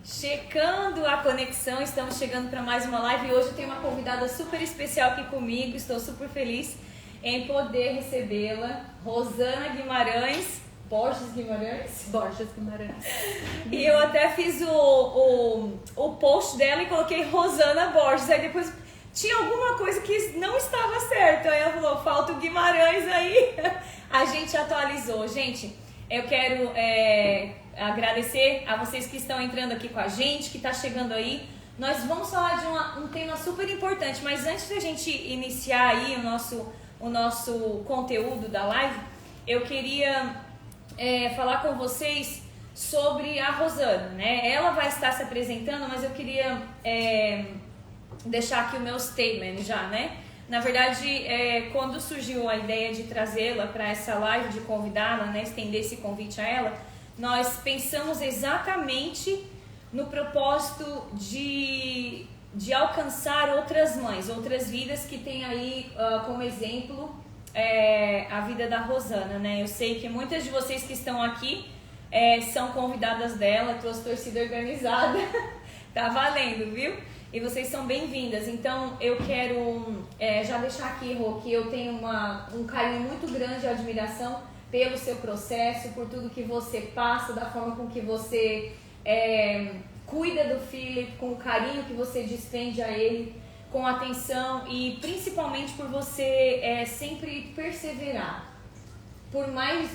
Checando a conexão, estamos chegando para mais uma live e hoje eu tenho uma convidada super especial aqui comigo, estou super feliz em poder recebê-la, Rosana Guimarães, Borges Guimarães? Borges Guimarães. E eu até fiz o post dela e coloquei Rosana Borges, aí depois tinha alguma coisa que não estava certo, aí ela falou, falta o Guimarães aí, a gente atualizou. Gente, eu quero agradecer a vocês que estão entrando aqui com a gente, que está chegando aí. Nós vamos falar de um tema super importante, mas antes da gente iniciar aí o nosso conteúdo da live, eu queria falar com vocês sobre a Rosana, né? Ela vai estar se apresentando, mas eu queria deixar aqui o meu statement já, né? Na verdade, quando surgiu a ideia de trazê-la para essa live, de convidá-la, né, estender esse convite a ela, nós pensamos exatamente no propósito de alcançar outras mães, outras vidas que têm aí como exemplo a vida da Rosana, né? Eu sei que muitas de vocês que estão aqui são convidadas dela, trouxe torcida organizada, tá valendo, viu? E vocês são bem-vindas. Então eu quero já deixar aqui, Rô, que eu tenho um carinho muito grande e admiração pelo seu processo, por tudo que você passa, da forma com que você cuida do Felipe, com o carinho que você despende a ele, com atenção e principalmente por você sempre perseverar. Por mais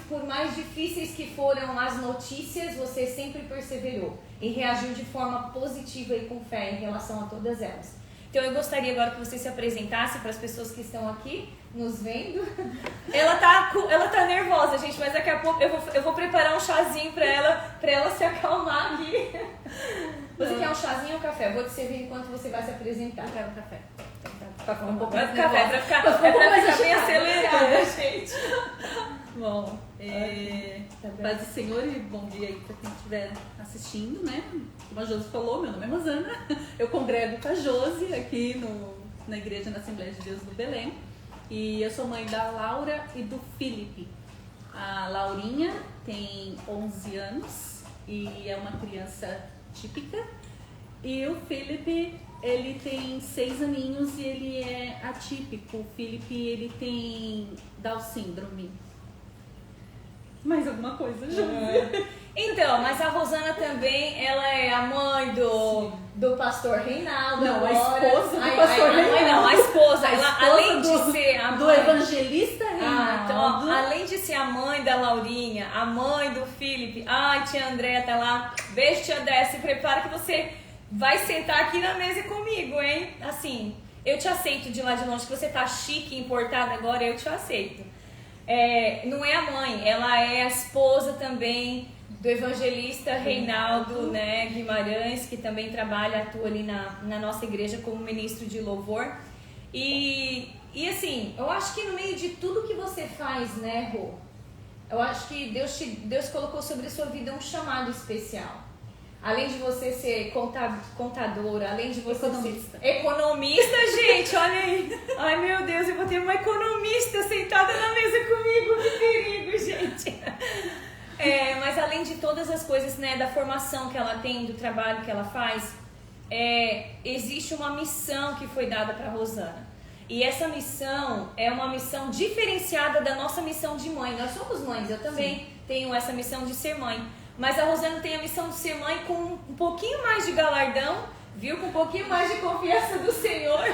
difíceis que foram as notícias, você sempre perseverou e reagiu de forma positiva e com fé em relação a todas elas. Então eu gostaria agora que você se apresentasse para as pessoas que estão aqui nos vendo. Ela tá nervosa, gente, mas daqui a pouco eu vou preparar um chazinho para ela se acalmar aqui. Você quer um chazinho ou um café? Eu vou te servir enquanto você vai se apresentar. Eu quero um café. Um pouco mais café, pra ficar bem acelerada, gente. Bom, paz do Senhor e bom dia aí para quem estiver assistindo, né? Como a Josi falou, meu nome é Rosana, eu congrego com a Josi aqui na Igreja na Assembleia de Deus do Belém e eu sou mãe da Laura e do Felipe. A Laurinha tem 11 anos e é uma criança típica e o Felipe, ele tem 6 aninhos e ele é atípico. O Felipe, ele tem Down síndrome. Mais alguma coisa, Josi? Então, mas a Rosana também, ela é a mãe do pastor Reinaldo. Não, agora. a esposa do pastor Reinaldo. Não, a esposa. Além do, de ser a mãe do evangelista Reinaldo. Então, além de ser a mãe da Laurinha, a mãe do Felipe, tia Andréia tá lá. Beijo, tia Andréia, se prepara que você vai sentar aqui na mesa comigo, hein? Assim, eu te aceito de lá de longe, que você tá chique, importada agora, eu te aceito. Não é a mãe, ela é a esposa também do evangelista Reinaldo, né, Guimarães, que também atua ali na nossa igreja como ministro de louvor. E assim, eu acho que no meio de tudo que você faz, né, Rô, eu acho que Deus colocou sobre a sua vida um chamado especial. Além de você ser contadora, além de você ser economista, gente, olha aí. Ai, meu Deus, eu vou ter uma economista sentada na mesa comigo, que perigo, gente. Mas além de todas as coisas, né, da formação que ela tem, do trabalho que ela faz, existe uma missão que foi dada para Rosana. E essa missão é uma missão diferenciada da nossa missão de mãe. Nós somos mães, eu também tenho essa missão de ser mãe. Mas a Rosana tem a missão de ser mãe com um pouquinho mais de galardão, viu? Com um pouquinho mais de confiança do Senhor,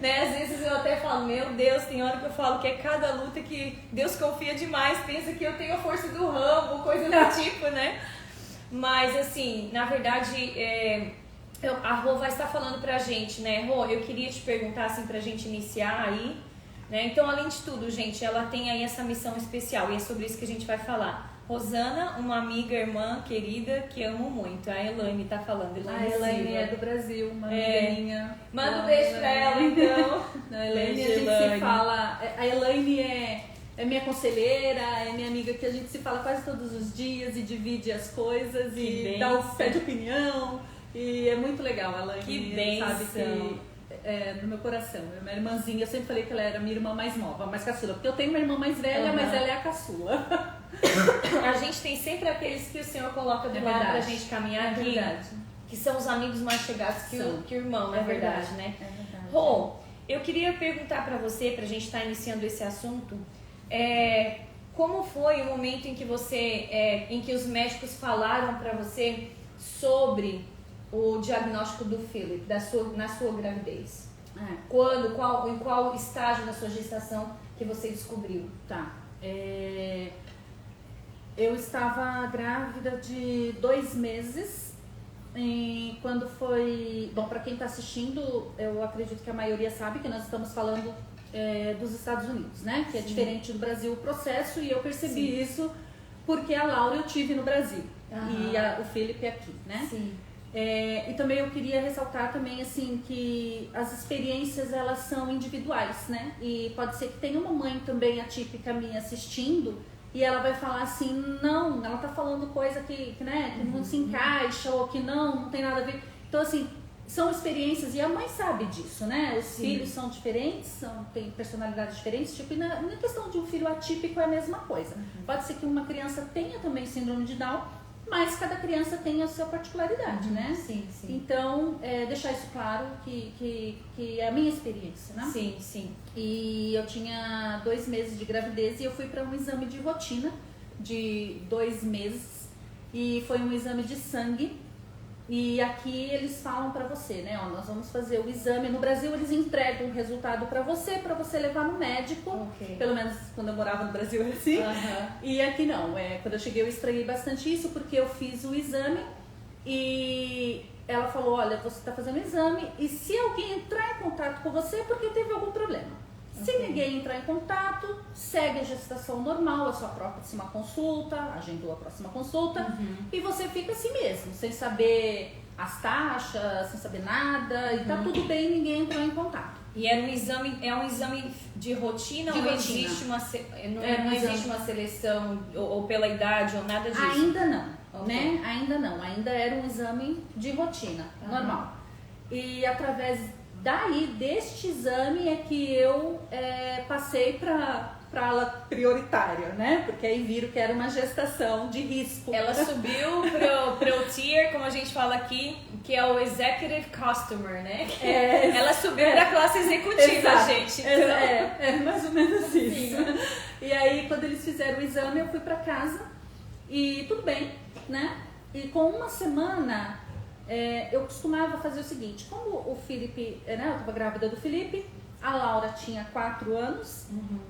né? Às vezes eu até falo, meu Deus, tem hora que eu falo que é cada luta que Deus confia demais, pensa que eu tenho a força do Rambo, coisa do tipo, né? Mas assim, na verdade, a Rô vai estar falando pra gente, né? Rô, eu queria te perguntar assim pra gente iniciar aí, né? Então, além de tudo, gente, ela tem aí essa missão especial e é sobre isso que a gente vai falar. Rosana, uma amiga, irmã querida que amo muito. A Elaine tá falando. A Elaine é do Brasil, uma amiga minha. Manda um beijo pra ela, então. A Elaine, a gente se fala. A Elaine é minha conselheira, é minha amiga que a gente se fala quase todos os dias e divide as coisas e dá o pé de opinião. E é muito legal. A Elaine, que bênção. Sabe que no meu coração. Minha irmãzinha, eu sempre falei que ela era minha irmã mais nova, mais caçula. Porque eu tenho uma irmã mais velha, mas ela é a caçula. A gente tem sempre aqueles que o Senhor coloca do lado pra gente caminhar aqui. que são os amigos mais chegados que o irmão, na verdade, né? É verdade. Rô, eu queria perguntar para você, pra gente estar iniciando esse assunto, como foi o momento em que em que os médicos falaram para você sobre o diagnóstico do Philip, na sua gravidez? Em qual estágio da sua gestação que você descobriu? Tá. Eu estava grávida de 2 meses. E quando foi... Bom, para quem está assistindo, eu acredito que a maioria sabe que nós estamos falando dos Estados Unidos, né? Que é diferente do Brasil o processo, e eu percebi isso porque a Laura eu tive no Brasil e o Felipe aqui, né? Sim. E também eu queria ressaltar também, assim, que as experiências, elas são individuais, né? E pode ser que tenha uma mãe também atípica minha assistindo, e ela vai falar assim, não, ela tá falando coisa que não se encaixa, ou que não tem nada a ver. Então, assim, são experiências, e a mãe sabe disso, né? Os filhos são diferentes, têm personalidades diferentes, tipo, e na questão de um filho atípico é a mesma coisa. Pode ser que uma criança tenha também síndrome de Down, mas cada criança tem a sua particularidade, né? Sim. Então, deixar isso claro que é a minha experiência, né? Sim. E eu tinha 2 meses de gravidez e eu fui para um exame de rotina de 2 meses. E foi um exame de sangue. E aqui eles falam para você, né? Ó, nós vamos fazer o exame. No Brasil eles entregam o resultado para você levar no médico. Pelo menos quando eu morava no Brasil era assim. E aqui não. Quando eu cheguei eu estranhei bastante isso, porque eu fiz o exame e ela falou, olha, você está fazendo o exame e se alguém entrar em contato com você é porque teve algum problema. Se ninguém entrar em contato, segue a gestação normal, a sua próxima consulta, agendou a próxima consulta, e você fica assim mesmo, sem saber as taxas, sem saber nada, e tá tudo bem, ninguém entrou em contato. E é um exame de rotina, ou existe uma seleção ou pela idade ou nada disso? Ainda não, né? Ainda era um exame de rotina, normal. E através deste exame é que eu passei para ala prioritária, né? Porque aí viram que era uma gestação de risco. Ela subiu pro tier, como a gente fala aqui, que é o Executive Customer, né? Ela subiu pra classe executiva, gente. Então... mais ou menos isso. E aí, quando eles fizeram o exame, eu fui para casa e tudo bem, né? E com uma semana... eu costumava fazer o seguinte, como o Felipe, né, eu estava grávida do Felipe, a Laura tinha 4 anos,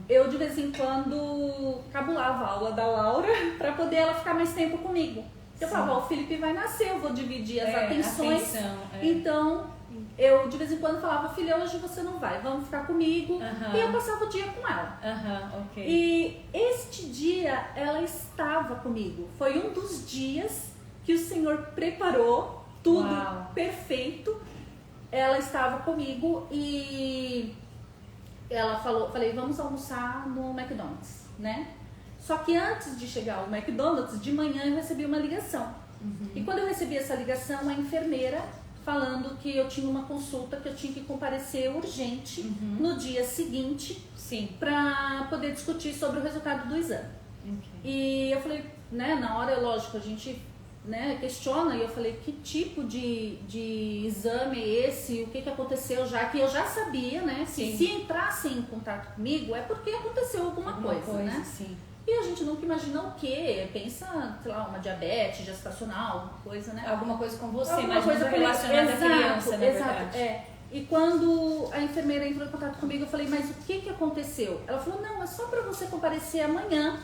eu de vez em quando cabulava a aula da Laura para poder ela ficar mais tempo comigo. Eu falava, o Felipe vai nascer, eu vou dividir as atenções, então eu de vez em quando falava, filha, hoje você não vai, vamos ficar comigo, e eu passava o dia com ela. E este dia ela estava comigo, foi um dos dias que o Senhor preparou tudo perfeito. Ela estava comigo e ela falei, vamos almoçar no McDonald's, né? Só que antes de chegar ao McDonald's, de manhã eu recebi uma ligação. E quando eu recebi essa ligação, a enfermeira falando que eu tinha uma consulta, que eu tinha que comparecer urgente no dia seguinte para poder discutir sobre o resultado do exame. E eu falei, né, na hora, lógico, a gente questiona, e eu falei, que tipo de exame é esse, o que aconteceu, já que eu já sabia, né, que se entrassem em contato comigo é porque aconteceu alguma coisa, né? E a gente nunca imagina o quê, pensa, sei lá, uma diabetes gestacional, alguma coisa, né? Alguma coisa com você, mas coisa relacionada à criança, na verdade. E quando a enfermeira entrou em contato comigo, eu falei, mas o que aconteceu? Ela falou, não, é só para você comparecer amanhã,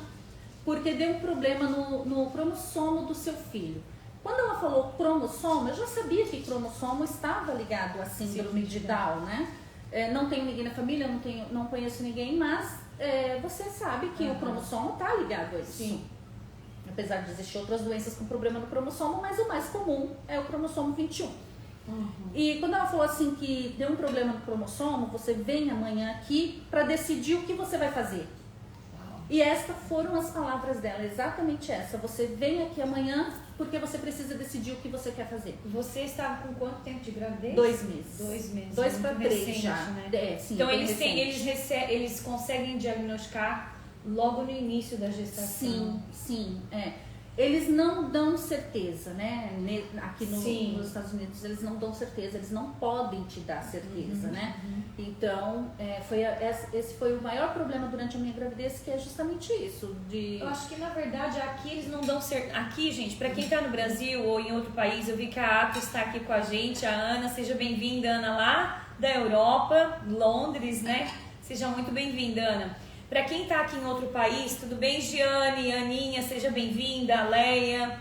porque deu um problema no cromossomo do seu filho. Quando ela falou cromossomo, eu já sabia que cromossomo estava ligado à síndrome de Down, né? Não tenho ninguém na família, não conheço ninguém, mas você sabe que o cromossomo está ligado a isso. Apesar de existir outras doenças com problema no cromossomo, mas o mais comum é o cromossomo 21. E quando ela falou assim que deu um problema no cromossomo, você vem amanhã aqui para decidir o que você vai fazer. E estas foram as palavras dela, exatamente essa. Você vem aqui amanhã porque você precisa decidir o que você quer fazer. Você estava com quanto tempo de gravidez? 2 meses. 2 meses. 2 para 3 já. Né? Sim, então eles conseguem diagnosticar logo no início da gestação. Sim. eles não dão certeza, né? Aqui nos Estados Unidos eles não dão certeza, eles não podem te dar certeza, né? Então, esse foi o maior problema durante a minha gravidez, que é justamente isso. Eu acho que, na verdade, aqui eles não dão certeza. Aqui, gente, pra quem tá no Brasil ou em outro país, eu vi que a Ato está aqui com a gente, a Ana, seja bem-vinda, Ana, lá da Europa, Londres, né? Seja muito bem-vinda, Ana. Para quem está aqui em outro país, tudo bem, Giane, Aninha, seja bem-vinda, Leia,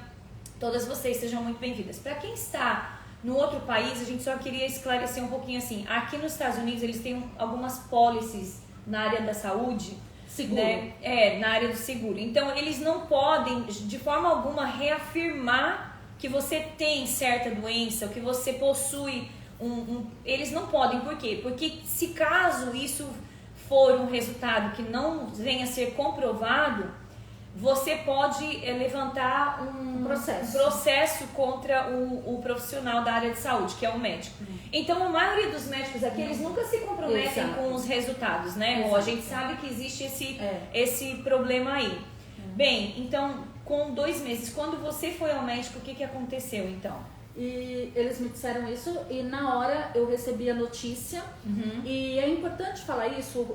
todas vocês sejam muito bem-vindas. Para quem está no outro país, a gente só queria esclarecer um pouquinho assim, aqui nos Estados Unidos eles têm algumas policies na área da saúde, seguro, né? Na área do seguro. Então eles não podem de forma alguma reafirmar que você tem certa doença, ou que você possui eles não podem, por quê? Porque se caso isso for um resultado que não venha a ser comprovado, você pode levantar um processo contra o profissional da área de saúde, que é o médico. Então, a maioria dos médicos aqui, eles nunca se comprometem com os resultados, né? Ou a gente sabe que existe esse problema aí. Bem, então, com 2 meses, quando você foi ao médico, o que aconteceu, então? E eles me disseram isso e na hora eu recebi a notícia. E é importante falar isso,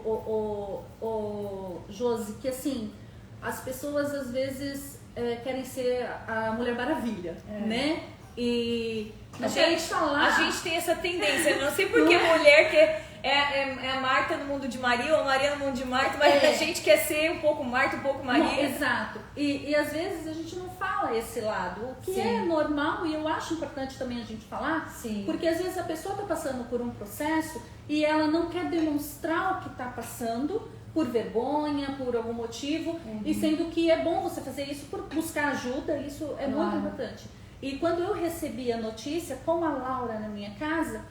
Josi, que assim, as pessoas às vezes querem ser a Mulher Maravilha, né? E a gente tem essa tendência, eu não sei porque mulher quer é a Marta no mundo de Maria ou a Maria no mundo de Marta, mas a gente quer ser um pouco Marta, um pouco Maria. Não, exato. E às vezes a gente não fala esse lado, o que é normal, e eu acho importante também a gente falar, porque às vezes a pessoa está passando por um processo e ela não quer demonstrar o que está passando por vergonha, por algum motivo, e sendo que é bom você fazer isso por buscar ajuda, isso é muito importante. E quando eu recebi a notícia com a Laura na minha casa,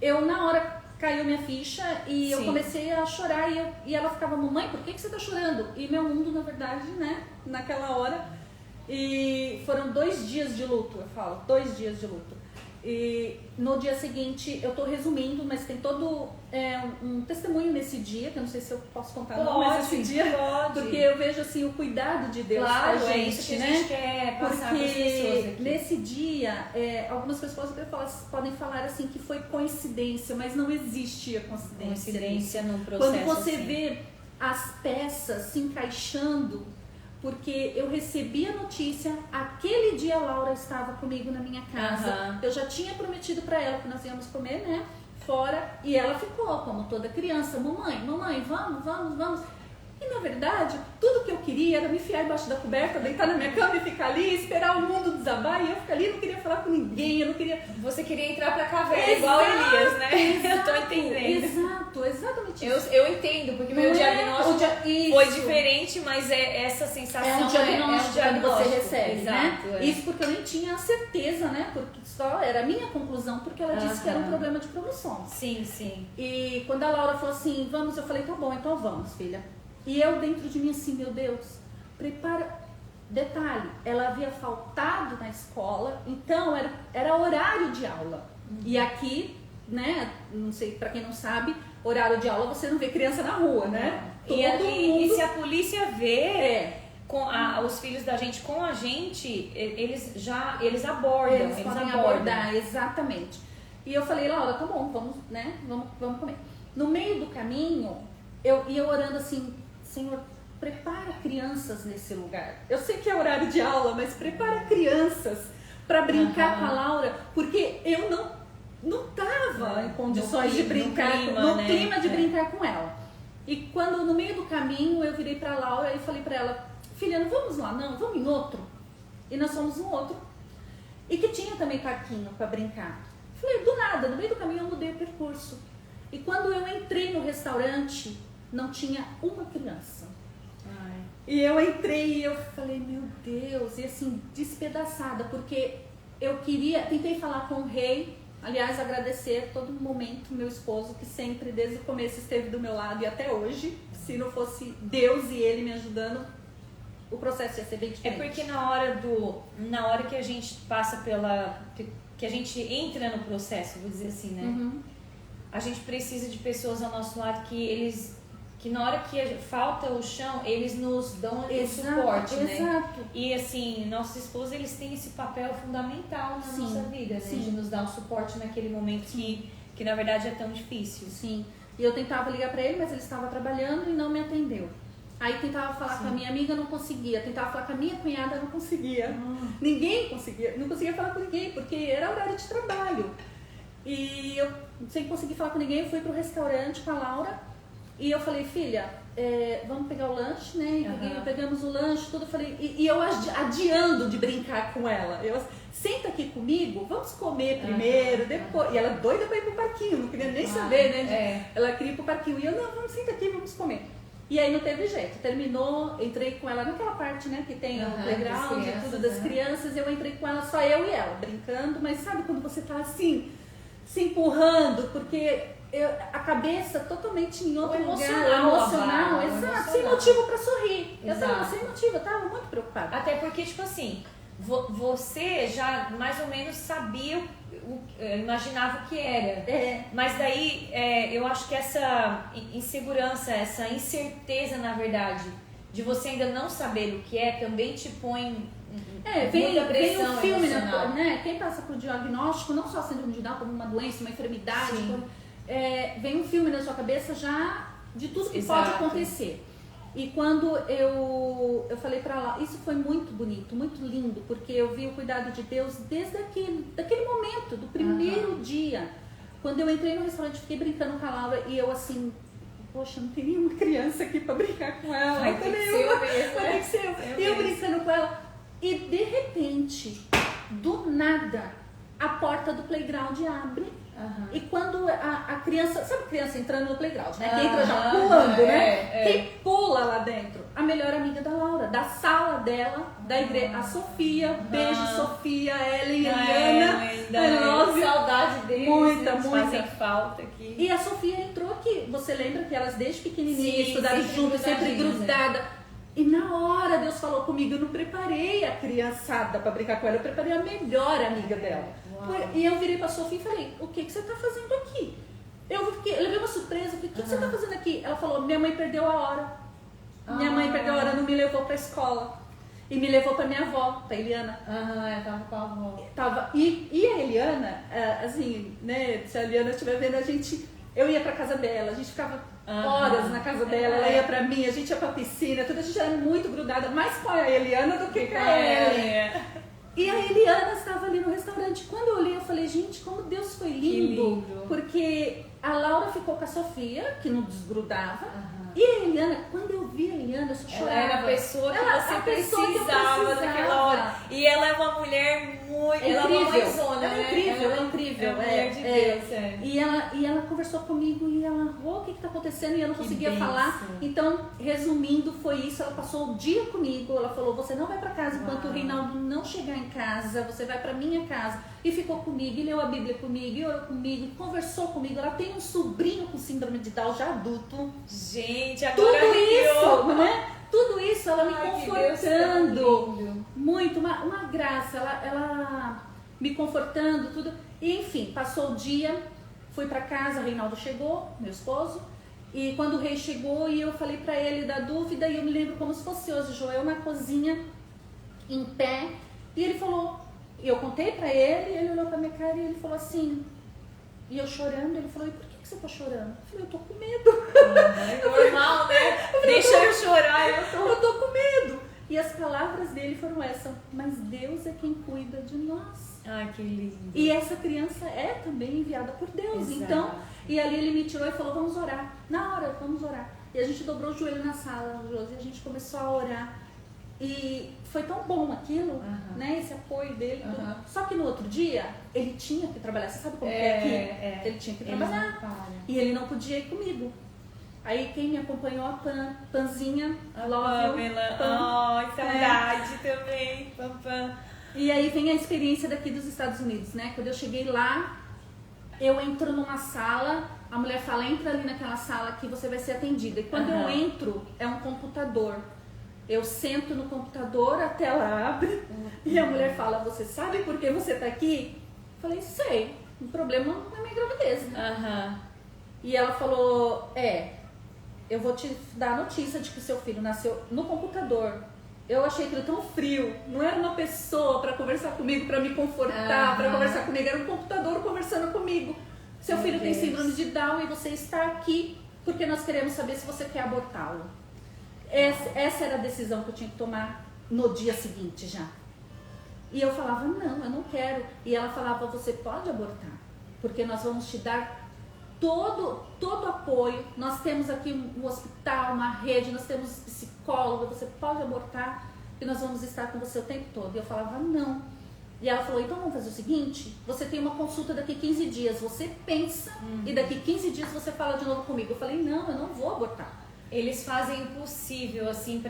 eu na hora caiu minha ficha e eu comecei a chorar e ela ficava, mamãe, por que você tá chorando? E meu mundo, na verdade, né, naquela hora, e foram 2 dias de luto, eu falo, 2 dias de luto. E no dia seguinte, eu tô resumindo, mas tem todo um testemunho nesse dia, que eu não sei se eu posso contar, mas esse dia, porque eu vejo assim o cuidado de Deus com a gente, é isso que né? A gente quer passar para as pessoas aqui. Nesse dia, algumas pessoas podem falar assim que foi coincidência, mas não existe a coincidência no processo. Quando você vê as peças se encaixando, porque eu recebi a notícia, aquele dia a Laura estava comigo na minha casa, eu já tinha prometido para ela que nós íamos comer, né, fora, e ela ficou, como toda criança, mamãe, vamos. E na verdade, tudo que eu queria era me enfiar embaixo da coberta, deitar na minha cama e ficar ali, esperar o mundo desabar, e eu ficar ali, não queria falar com ninguém, eu não queria... Você queria entrar pra caverna, igual Elias, né? Eu tô entendendo. Exato, exatamente isso. Eu entendo, porque meu diagnóstico foi diferente, mas essa sensação é um diagnóstico que você recebe, exato, né? Isso porque eu nem tinha certeza, né? Porque só era a minha conclusão, porque ela disse que era um problema de cromossomos. Sim. E quando a Laura falou assim, vamos, eu falei, tá bom, então vamos, filha. E eu dentro de mim assim, meu Deus, prepara... Detalhe, ela havia faltado na escola, então era horário de aula. E aqui, né, não sei, pra quem não sabe, horário de aula você não vê criança na rua, né? E se a polícia vê os filhos da gente com a gente, eles abordam. Eles podem abordar, exatamente. E eu falei, Laura, tá bom, vamos, né, vamos comer. No meio do caminho, eu ia orando assim, Senhor, prepara crianças nesse lugar. Eu sei que é horário de aula, mas prepara crianças para brincar com a Laura, porque eu não tava em condições de brincar, no clima de brincar com ela. E quando no meio do caminho eu virei para Laura e falei para ela, filha, não vamos lá não, vamos em outro. E nós fomos no outro. E que tinha também parquinho para brincar. Falei, do nada, no meio do caminho eu mudei o percurso. E quando eu entrei no restaurante, não tinha uma criança. E eu entrei e eu falei, meu Deus, e assim, despedaçada, porque eu tentei falar com o rei, aliás, agradecer todo momento meu esposo, que sempre, desde o começo, esteve do meu lado e até hoje, se não fosse Deus e ele me ajudando, o processo ia ser bem diferente. É porque na hora que a gente passa que a gente entra no processo, vou dizer assim, né? A gente precisa de pessoas ao nosso lado que eles que na hora que falta o chão, eles nos dão o suporte, né? Exato. E assim, nossos esposos, eles têm esse papel fundamental na nossa vida, né? De nos dar um suporte naquele momento que na verdade é tão difícil. Sim. E eu tentava ligar pra ele, mas ele estava trabalhando e não me atendeu. Aí tentava falar com a minha amiga, não conseguia. Tentava falar com a minha cunhada, não conseguia. Ninguém conseguia. Não conseguia falar com ninguém, porque era horário de trabalho. E eu, sem conseguir falar com ninguém, eu fui pro restaurante com a Laura. E eu falei, filha, vamos pegar o lanche, né? E pegamos o lanche, tudo. Eu falei, e eu adiando de brincar com ela. Eu, senta aqui comigo, vamos comer primeiro, depois. E ela doida pra ir pro parquinho, não queria nem saber, né? Ela queria ir pro parquinho. E eu, não, vamos, senta aqui, vamos comer. E aí não teve jeito. Terminou, entrei com ela naquela parte, né? Que tem o playground e tudo das crianças. Eu entrei com ela, só eu e ela, brincando. Mas sabe quando você tá assim, se empurrando, porque a cabeça totalmente em outro lugar, emocional, exato, sem motivo pra sorrir. Eu tava sem motivo, eu tava muito preocupada. Até porque, tipo assim, você já mais ou menos sabia, imaginava o que era. Mas daí, eu acho que essa insegurança, essa incerteza, na verdade, de você ainda não saber o que é, também te põe vem pressão um filme, emocional. né? Quem passa por diagnóstico, não só síndrome de Down, como uma doença, uma enfermidade, vem um filme na sua cabeça já de tudo que pode acontecer. E quando eu falei pra ela, isso foi muito bonito, muito lindo, porque eu vi o cuidado de Deus desde daquele momento, do primeiro dia. Quando eu entrei no restaurante, fiquei brincando com a Laura e eu assim, poxa, não tem nenhuma criança aqui pra brincar com ela. Vai ter que ser eu mesmo, vai ter que ser eu. E eu brincando com ela. E de repente, do nada, a porta do playground abre. E quando a criança, sabe criança entrando no playground, né? Que entra já pulando, né? Quem pula lá dentro? A melhor amiga da Laura, da sala dela, da igreja, a Sofia. Beijo, Sofia, Ellen, Eliana. Saudade deles. Muita. Fazem falta aqui. E a Sofia entrou aqui. Você lembra que elas desde pequenininhas estudaram juntas, sempre grudadas. E na hora Deus falou comigo, eu não preparei a criançada pra brincar com ela, eu preparei a melhor amiga dela. E eu virei pra Sofia e falei, o que você tá fazendo aqui? Eu levei uma surpresa, falei, o que você tá fazendo aqui? Ela falou, minha mãe perdeu a hora. Minha mãe perdeu a hora, não me levou pra escola. E me levou pra minha avó, pra Eliana. Eu tava com a avó. E a Eliana, assim, né, se a Eliana estiver vendo, eu ia pra casa dela, a gente ficava horas na casa dela, ela ia pra mim, a gente ia pra piscina, tudo, a gente era muito grudada, mais com a Eliana do que com a Ellen. E a Eliana estava ali no restaurante. Quando eu olhei, eu falei, gente, como Deus foi lindo. Porque a Laura ficou com a Sofia, que não desgrudava. E a Eliana, quando eu vi a Eliana, eu só chorava. Ela era a pessoa que você precisava naquela hora. E ela é uma mulher muito... Ela é uma mãezona, né? Ela é incrível. É uma mulher de Deus, E ela conversou comigo e ela, o que tá acontecendo? E eu não conseguia falar. Então, resumindo, foi isso. Ela passou o dia comigo. Ela falou, você não vai pra casa enquanto o Reinaldo não chegar em casa. Você vai pra minha casa. E ficou comigo, e leu a Bíblia comigo, e orou comigo, conversou comigo. Ela tem um sobrinho com síndrome de Down já adulto. Gente, agora tudo isso, né? Tudo isso, ela me confortando. Muito, uma graça. Ela me confortando, tudo. E enfim, passou o dia, fui pra casa, o Reinaldo chegou, meu esposo. E quando o Rei chegou, e eu falei pra ele da dúvida, e eu me lembro como se fosse hoje, Joel na cozinha, em pé, e ele falou... E eu contei pra ele, ele olhou pra minha cara e ele falou assim, e eu chorando, ele falou, e por que você tá chorando? Eu falei, eu tô com medo. Normal, né? Deixa eu chorar, eu tô com medo. E as palavras dele foram essas, mas Deus é quem cuida de nós. Ai, que lindo. E essa criança é também enviada por Deus. Exato. Então, e ali ele me tirou e falou, vamos orar. Na hora, vamos orar. E a gente dobrou o joelho na sala, Josi, e a gente começou a orar. E foi tão bom aquilo, né? Esse apoio dele. Só que no outro dia, ele tinha que trabalhar. Você sabe como é aqui? Ele tinha que trabalhar. E ele não podia ir comigo. Aí quem me acompanhou, a Panzinha, a Pamela. Saudade também. Pam. E aí vem a experiência daqui dos Estados Unidos, né? Quando eu cheguei lá, eu entro numa sala, a mulher fala, entra ali naquela sala que você vai ser atendida. E quando eu entro, é um computador. Eu sento no computador, a tela abre e a mulher fala, você sabe por que você tá aqui? Eu falei, sei, um problema na minha gravidez, né? E ela falou, eu vou te dar a notícia de que seu filho nasceu no computador. Eu achei aquilo tão frio, não era uma pessoa para conversar comigo, para me confortar, para conversar comigo, era um computador conversando comigo. Seu filho tem síndrome de Down e você está aqui porque nós queremos saber se você quer abortá-lo. Essa era a decisão que eu tinha que tomar no dia seguinte já. E eu falava, não, eu não quero. E ela falava, você pode abortar, porque nós vamos te dar todo apoio. Nós temos aqui um hospital, uma rede, nós temos psicóloga, você pode abortar e nós vamos estar com você o tempo todo. E eu falava, não. E ela falou, então vamos fazer o seguinte, você tem uma consulta daqui 15 dias, você pensa e daqui 15 dias você fala de novo comigo. Eu falei, não, eu não vou abortar. Eles fazem o possível, assim,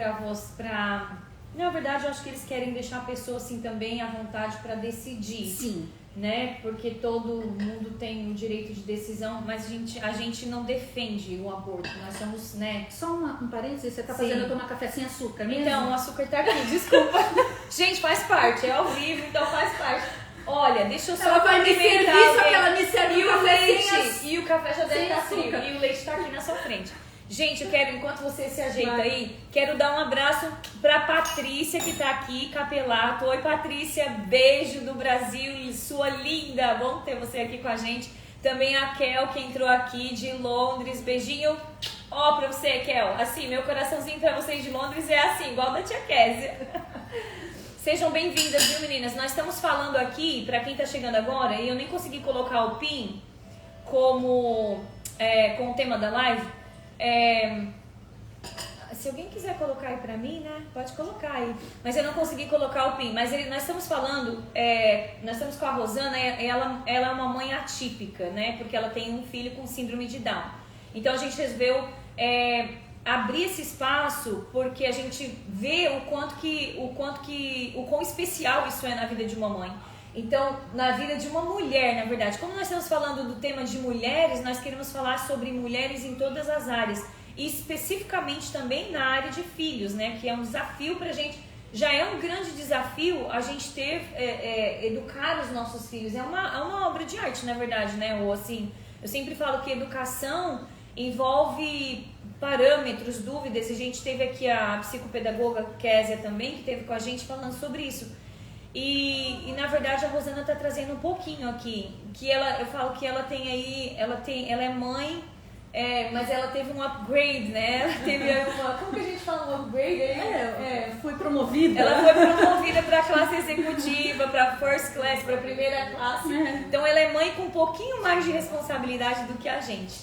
Na verdade, eu acho que eles querem deixar a pessoa, assim, também à vontade para decidir. Sim. Né? Porque todo mundo tem o direito de decisão, mas a gente não defende o aborto. Nós somos, né? Só um parênteses, você tá fazendo eu tomar café sem açúcar mesmo? Então, o açúcar tá aqui, desculpa. Gente, faz parte, é ao vivo, então faz parte. Olha, deixa eu só ela vai me servir, só que ela me serviu e o leite, sem e o café já deve sem estar frio, açúcar. e o leite tá aqui na sua frente. Gente, eu quero, enquanto você se ajeita aí, quero dar um abraço pra Patrícia, que tá aqui, Capelato. Oi, Patrícia, beijo do Brasil, sua linda, bom ter você aqui com a gente. Também a Kel, que entrou aqui de Londres, beijinho, ó, pra você, Kel. Assim, meu coraçãozinho pra vocês de Londres é assim, igual da tia Kézia. Sejam bem-vindas, viu, meninas? Nós estamos falando aqui, pra quem tá chegando agora, e eu nem consegui colocar o PIN com o tema da live. Se alguém quiser colocar aí pra mim, né? Pode colocar aí. Mas eu não consegui colocar o PIN. Mas nós estamos falando, nós estamos com a Rosana, ela é uma mãe atípica, né? Porque ela tem um filho com síndrome de Down. Então a gente resolveu abrir esse espaço porque a gente vê o quão especial isso é na vida de uma mãe. Então, na vida de uma mulher, na verdade, como nós estamos falando do tema de mulheres, nós queremos falar sobre mulheres em todas as áreas. E especificamente também na área de filhos, né? Que é um desafio pra gente. Já é um grande desafio a gente ter, educar os nossos filhos. É uma obra de arte, na verdade, né? Ou assim, eu sempre falo que educação envolve parâmetros, dúvidas. A gente teve aqui a psicopedagoga Kézia também, que esteve com a gente falando sobre isso. E na verdade a Rosana está trazendo um pouquinho aqui, que eu falo que ela é mãe, mas ela teve um upgrade, né? Ela teve como que a gente fala um upgrade aí? Foi promovida. Ela foi promovida para a classe executiva, para first class, para a primeira classe. Então ela é mãe com um pouquinho mais de responsabilidade do que a gente.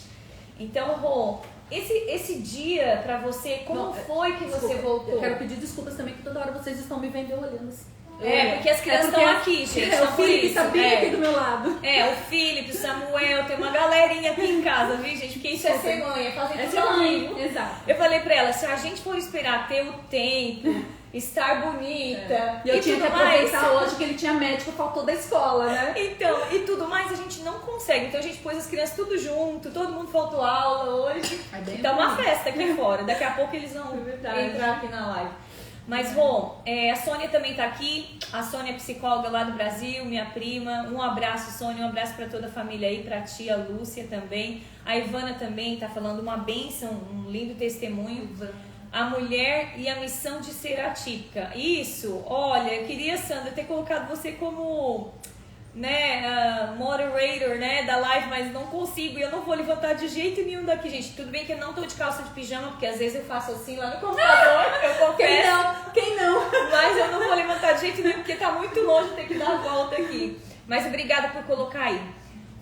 Então, Rô, esse dia pra você, foi que você voltou? Eu quero pedir desculpas também, que toda hora vocês estão me vendo olhando assim. Porque as crianças estão aqui, gente. O Felipe tá bem aqui do meu lado. O Felipe, o Samuel, tem uma galerinha aqui em casa, viu, gente? Porque isso é ser mãe, fazer tudo ao vivo. Exato. Eu falei pra ela, se a gente for esperar ter o tempo, estar bonita e eu tinha que aproveitar hoje que ele tinha médico, faltou da escola, né? Então, e tudo mais a gente não consegue. Então a gente pôs as crianças tudo junto, todo mundo faltou aula hoje. Tá uma festa aqui fora. Daqui a pouco eles vão entrar aqui na live. Mas, Rô, a Sônia também tá aqui. A Sônia é psicóloga lá do Brasil, minha prima. Um abraço, Sônia. Um abraço pra toda a família aí, pra tia Lúcia também. A Ivana também tá falando uma bênção, um lindo testemunho. A mulher e a missão de ser atípica. Isso, olha, eu queria, Sandra, ter colocado você como, né, moderator, né, da live, mas não consigo e eu não vou levantar de jeito nenhum daqui, gente. Tudo bem que eu não tô de calça de pijama, porque às vezes eu faço assim lá no computador, eu confesso. Quem não? Mas eu não vou levantar de jeito nenhum, porque tá muito longe, ter que dar a volta aqui. Mas obrigada por colocar aí.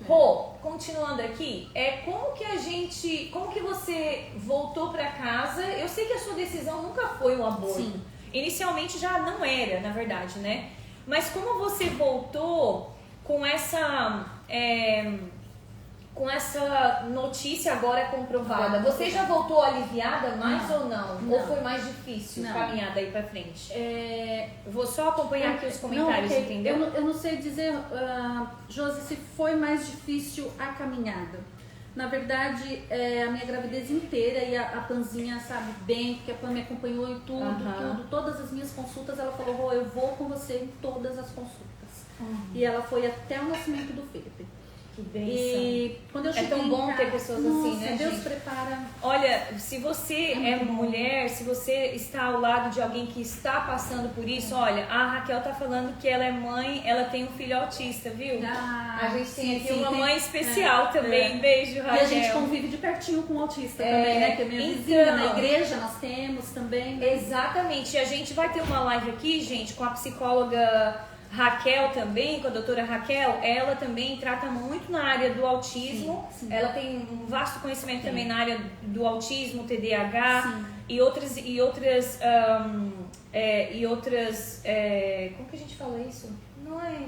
Rô, continuando aqui, como que você voltou pra casa? Eu sei que a sua decisão nunca foi um aborto. Sim. Inicialmente já não era, na verdade, né? Mas como você voltou com essa notícia agora comprovada? Você já voltou aliviada mais ou não? Ou foi mais difícil caminhar daí pra frente? Eu vou só acompanhar aqui os comentários, entendeu? Eu não sei dizer, Josi, se foi mais difícil a caminhada. Na verdade, a minha gravidez inteira e a Panzinha sabe bem, porque a Pan me acompanhou em tudo, todas as minhas consultas, ela falou, eu vou com você em todas as consultas. E ela foi até o nascimento do Felipe. Que bênção. E quando eu cheguei tão bom em ter casa, pessoas nossa, assim, né, Deus gente? prepara. Olha, se você é mulher, se você está ao lado de alguém que está passando por isso, olha, a Raquel tá falando que ela é mãe, ela tem um filho autista, viu? Ah, A gente tem aqui sim, uma tem- mãe especial também. Beijo, E Raquel. a gente convive de pertinho com o autista também, né? Que é minha então- vizinha. Na igreja nós temos também. Né? Exatamente. E a gente vai ter uma live aqui, gente, com a psicóloga Raquel também, com a doutora Raquel. Ela também trata muito na área do autismo. Sim, sim. Ela tem um vasto conhecimento também na área do autismo, TDAH Sim. e outras como que a gente fala isso? Não é.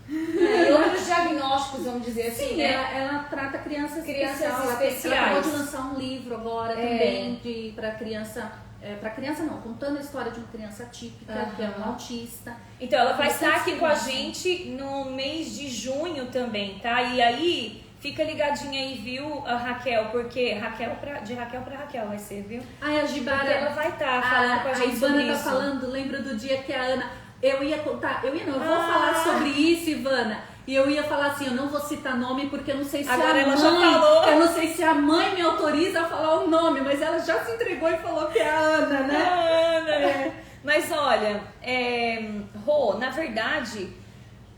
E outros diagnósticos, vamos dizer assim, Sim, né? ela trata crianças Crianças especiais. Ela acabou de especiais. lançar um livro agora também para criança. Para criança não, contando a história de uma criança atípica, que é um autista. Então, ela vai estar Bastante aqui com a criança. gente no mês de junho também, tá? E aí, fica ligadinha aí, viu, a Raquel? Porque de Raquel pra Raquel vai ser, viu? Ai, a Porque Gibara, ela vai estar falando com a gente sobre Ivana tá isso. falando, lembra do dia que a Ana... Eu vou falar Ah. sobre isso, Ivana. E eu ia falar assim, eu não vou citar nome porque eu não sei se Agora a ela mãe... já falou. Eu não sei se a mãe me autoriza a falar o nome, mas ela já se entregou e falou que é a Ana, né? Ana. Mas olha, Rô, na verdade,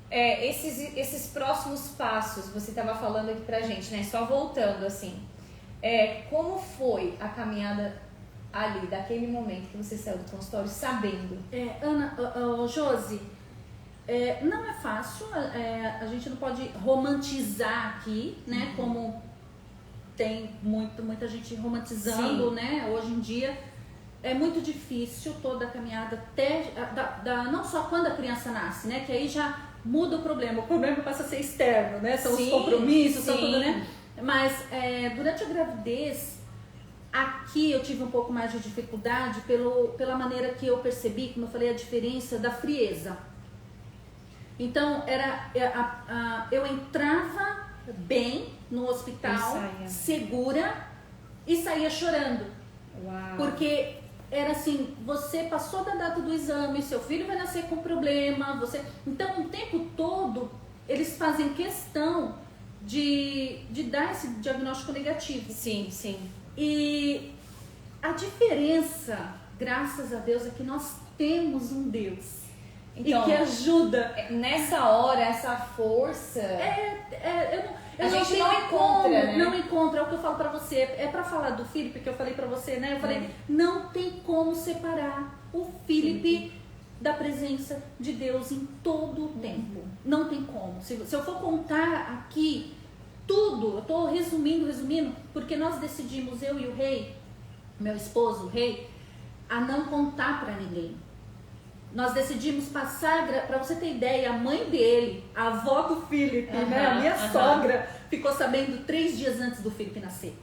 esses próximos passos, você estava falando aqui pra gente, né? Só voltando assim, como foi a caminhada ali, daquele momento que você saiu do consultório, sabendo? Ana, Josi, não é fácil, a gente não pode romantizar aqui, né? Como tem muita gente romantizando, Sim. né? Hoje em dia é muito difícil toda a caminhada até não só quando a criança nasce, né? Que aí já muda o problema passa a ser externo, né? São os Sim, compromissos, são sim. tudo, né? Mas durante a gravidez, aqui eu tive um pouco mais de dificuldade pela maneira que eu percebi, como eu falei, a diferença da frieza. Então, eu entrava bem no hospital, segura, e saía chorando. Uau. Porque era assim, você passou da data do exame, seu filho vai nascer com problema, então o tempo todo eles fazem questão de dar esse diagnóstico negativo. Sim, sim. E a diferença, graças a Deus, é que nós temos um Deus Então, e que ajuda. Nessa hora, essa força... A gente não não tenho encontra, como, né? Não encontra, é o que eu falo pra você. É pra falar do Felipe, que eu falei pra você, né? Eu falei, não tem como separar o Felipe da presença de Deus em todo o tempo. Não tem como. Se eu for contar aqui tudo, eu tô resumindo, porque nós decidimos, eu e o rei, meu esposo, o rei, a não contar pra ninguém. Nós decidimos passar, pra você ter ideia, a mãe dele, a avó do Felipe, né? A minha sogra, ficou sabendo 3 dias antes do Felipe nascer.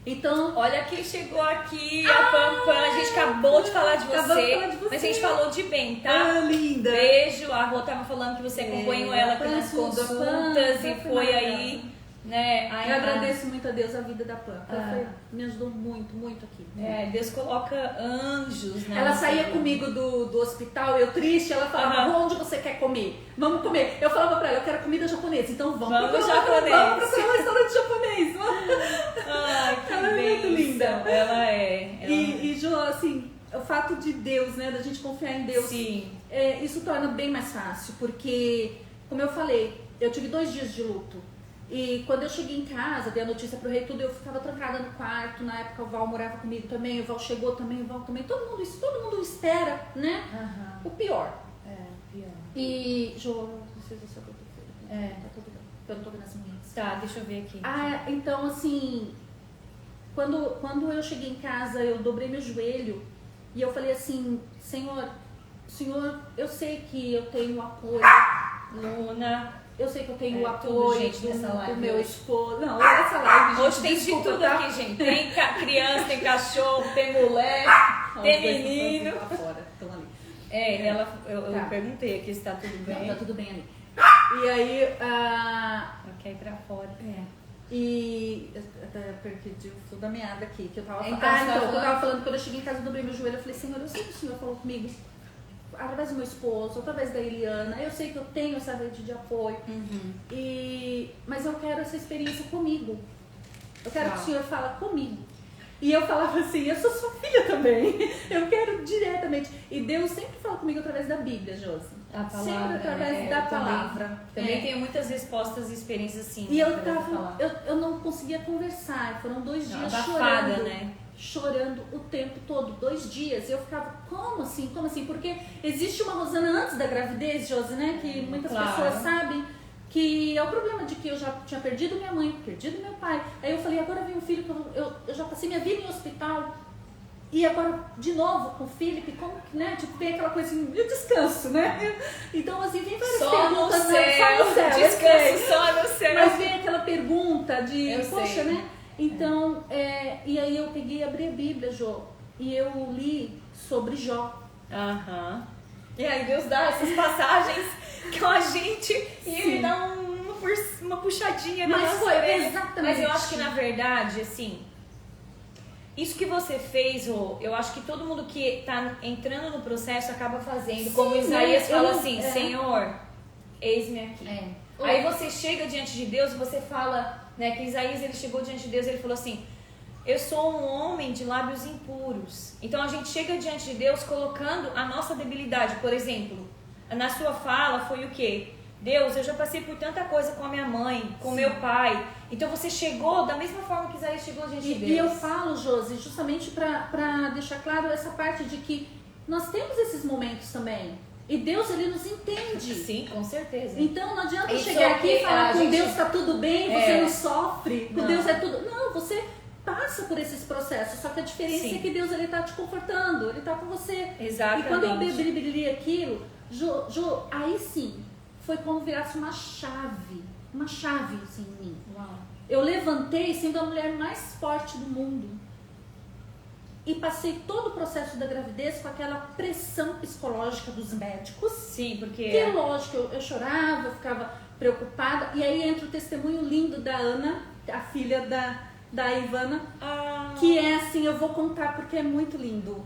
Então, olha quem chegou aqui, a Pam Pam. A gente acabou de falar de você, mas a gente falou de bem, tá? linda. Beijo. A Rô tava falando que você acompanhou ela aqui nas consultas e foi aí, né? Eu agradeço muito a Deus a vida da Pam. Me ajudou muito aqui. Deus coloca anjos, né? Ela saía comigo do hospital, eu triste, ela falava, onde você quer comer? Vamos comer. Eu falava pra ela, eu quero comida japonesa, então vamos procurar um restaurante japonês. Ai, que ela é muito linda. Ela é. E Jo, assim, o fato de Deus, né, da gente confiar em Deus, sim. Isso torna bem mais fácil, porque, como eu falei, eu tive 2 dias de luto. E quando eu cheguei em casa, dei a notícia pro rei, tudo, eu ficava trancada no quarto. Na época o Val morava comigo também, o Val chegou também, o Val também. Todo mundo espera, né? O pior. Pior. E, Jo, não sei se eu tô feio. Tá tudo bem. Eu não tô vendo as minhas. Tá, deixa eu ver aqui. Então assim, quando eu cheguei em casa, eu dobrei meu joelho e eu falei assim, Senhor, eu sei que eu tenho apoio. Luna. Eu sei que eu tenho o tudo, apoio gente, nessa live do meu hoje. esposo. Não, essa live, gente, Hoje tem de tudo tá? aqui, gente. Tem criança, tem cachorro, tem mulher, tem menino. Lá fora, estão ali. Eu perguntei aqui se tá tudo bem. Não, tá tudo bem ali. E aí, Ela quer ir pra fora. e eu até perdi o fio da meada aqui, que eu tava falando. Então, eu tava falando, quando eu cheguei em casa, eu dobrei meu joelho, eu falei, Senhor, eu sei que o Senhor falou comigo através do meu esposo, através da Eliana, eu sei que eu tenho essa rede de apoio. E mas eu quero essa experiência comigo. Eu quero que o Tá. Senhor fale comigo. E eu falava assim, eu sou sua filha também. Eu quero diretamente. E Deus sempre fala comigo através da Bíblia, Josi. A palavra, Sempre através da eu palavra. Também É. tenho muitas respostas e experiências assim. E eu pra tava, falar. eu não conseguia conversar. Foram 2 Não, dias abafada, chorando. né? Chorando o tempo todo, 2 dias. E eu ficava, como assim? Como assim? Porque existe uma Rosana antes da gravidez, Josi, né? Que muitas Claro. pessoas sabem que é o problema de que eu já tinha perdido minha mãe, perdido meu pai. Aí eu falei, agora vem um filho que eu já passei minha vida em hospital. E agora, de novo, com o Felipe, como que, né? Tipo, tem aquela coisa assim, eu descanso, né? Então, assim, vem várias Só no perguntas. céu, Só no céu, eu sei. descanso só no céu. Mas vem aquela pergunta de, Eu poxa, sei. né? Então, e aí eu peguei e abri a Bíblia, Jô, e eu li sobre Jó. Aham. E aí Deus dá essas passagens com a gente e Ele Sim. dá uma puxadinha na Mas nossa foi orelha. exatamente. Mas eu acho que na verdade, assim, isso que você fez, eu acho que todo mundo que tá entrando no processo acaba fazendo. Sim, Como Isaías né? fala Eu- assim, é. Senhor, eis-me aqui. É. Aí você chega diante de Deus e você fala, né, que Isaías ele chegou diante de Deus e ele falou assim, eu sou um homem de lábios impuros. Então a gente chega diante de Deus colocando a nossa debilidade. Por exemplo, na sua fala foi o quê? Deus, eu já passei por tanta coisa com a minha mãe, com meu pai. Então você chegou da mesma forma que Isaías chegou diante de Deus. E eu falo, Josi, justamente para deixar claro essa parte de que nós temos esses momentos também. E Deus, Ele nos entende. Sim, com certeza. Então não adianta Isso chegar aqui e que falar a com gente- Deus tá tudo bem, você É. não sofre, com Não. Deus é tudo. Não, você passa por esses processos, só que a diferença Sim. é que Deus ele tá te confortando, Ele tá com você. Exatamente. E quando eu li aquilo, aí sim, foi como virasse uma chave assim em mim. Uau. Eu levantei sendo a mulher mais forte do mundo. E passei todo o processo da gravidez com aquela pressão psicológica dos médicos. Sim, porque... Que é lógico, eu chorava, eu ficava preocupada. E aí entra o testemunho lindo da Ana, a filha da Ivana, que é assim, eu vou contar porque é muito lindo.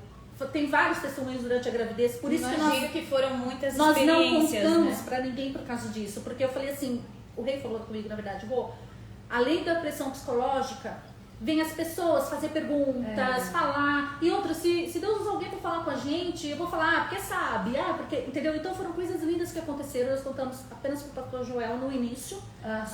Tem vários testemunhos durante a gravidez, por isso Imagino que que foram muitas nós não experiências, contamos né? pra ninguém por causa disso. Porque eu falei assim, o rei falou comigo, na verdade, além da pressão psicológica, vem as pessoas fazer perguntas, falar. E outras, se Deus usa alguém pra falar com a gente, eu vou falar, porque sabe, porque, entendeu? Então foram coisas lindas que aconteceram. Nós contamos apenas pro pastor Joel no início,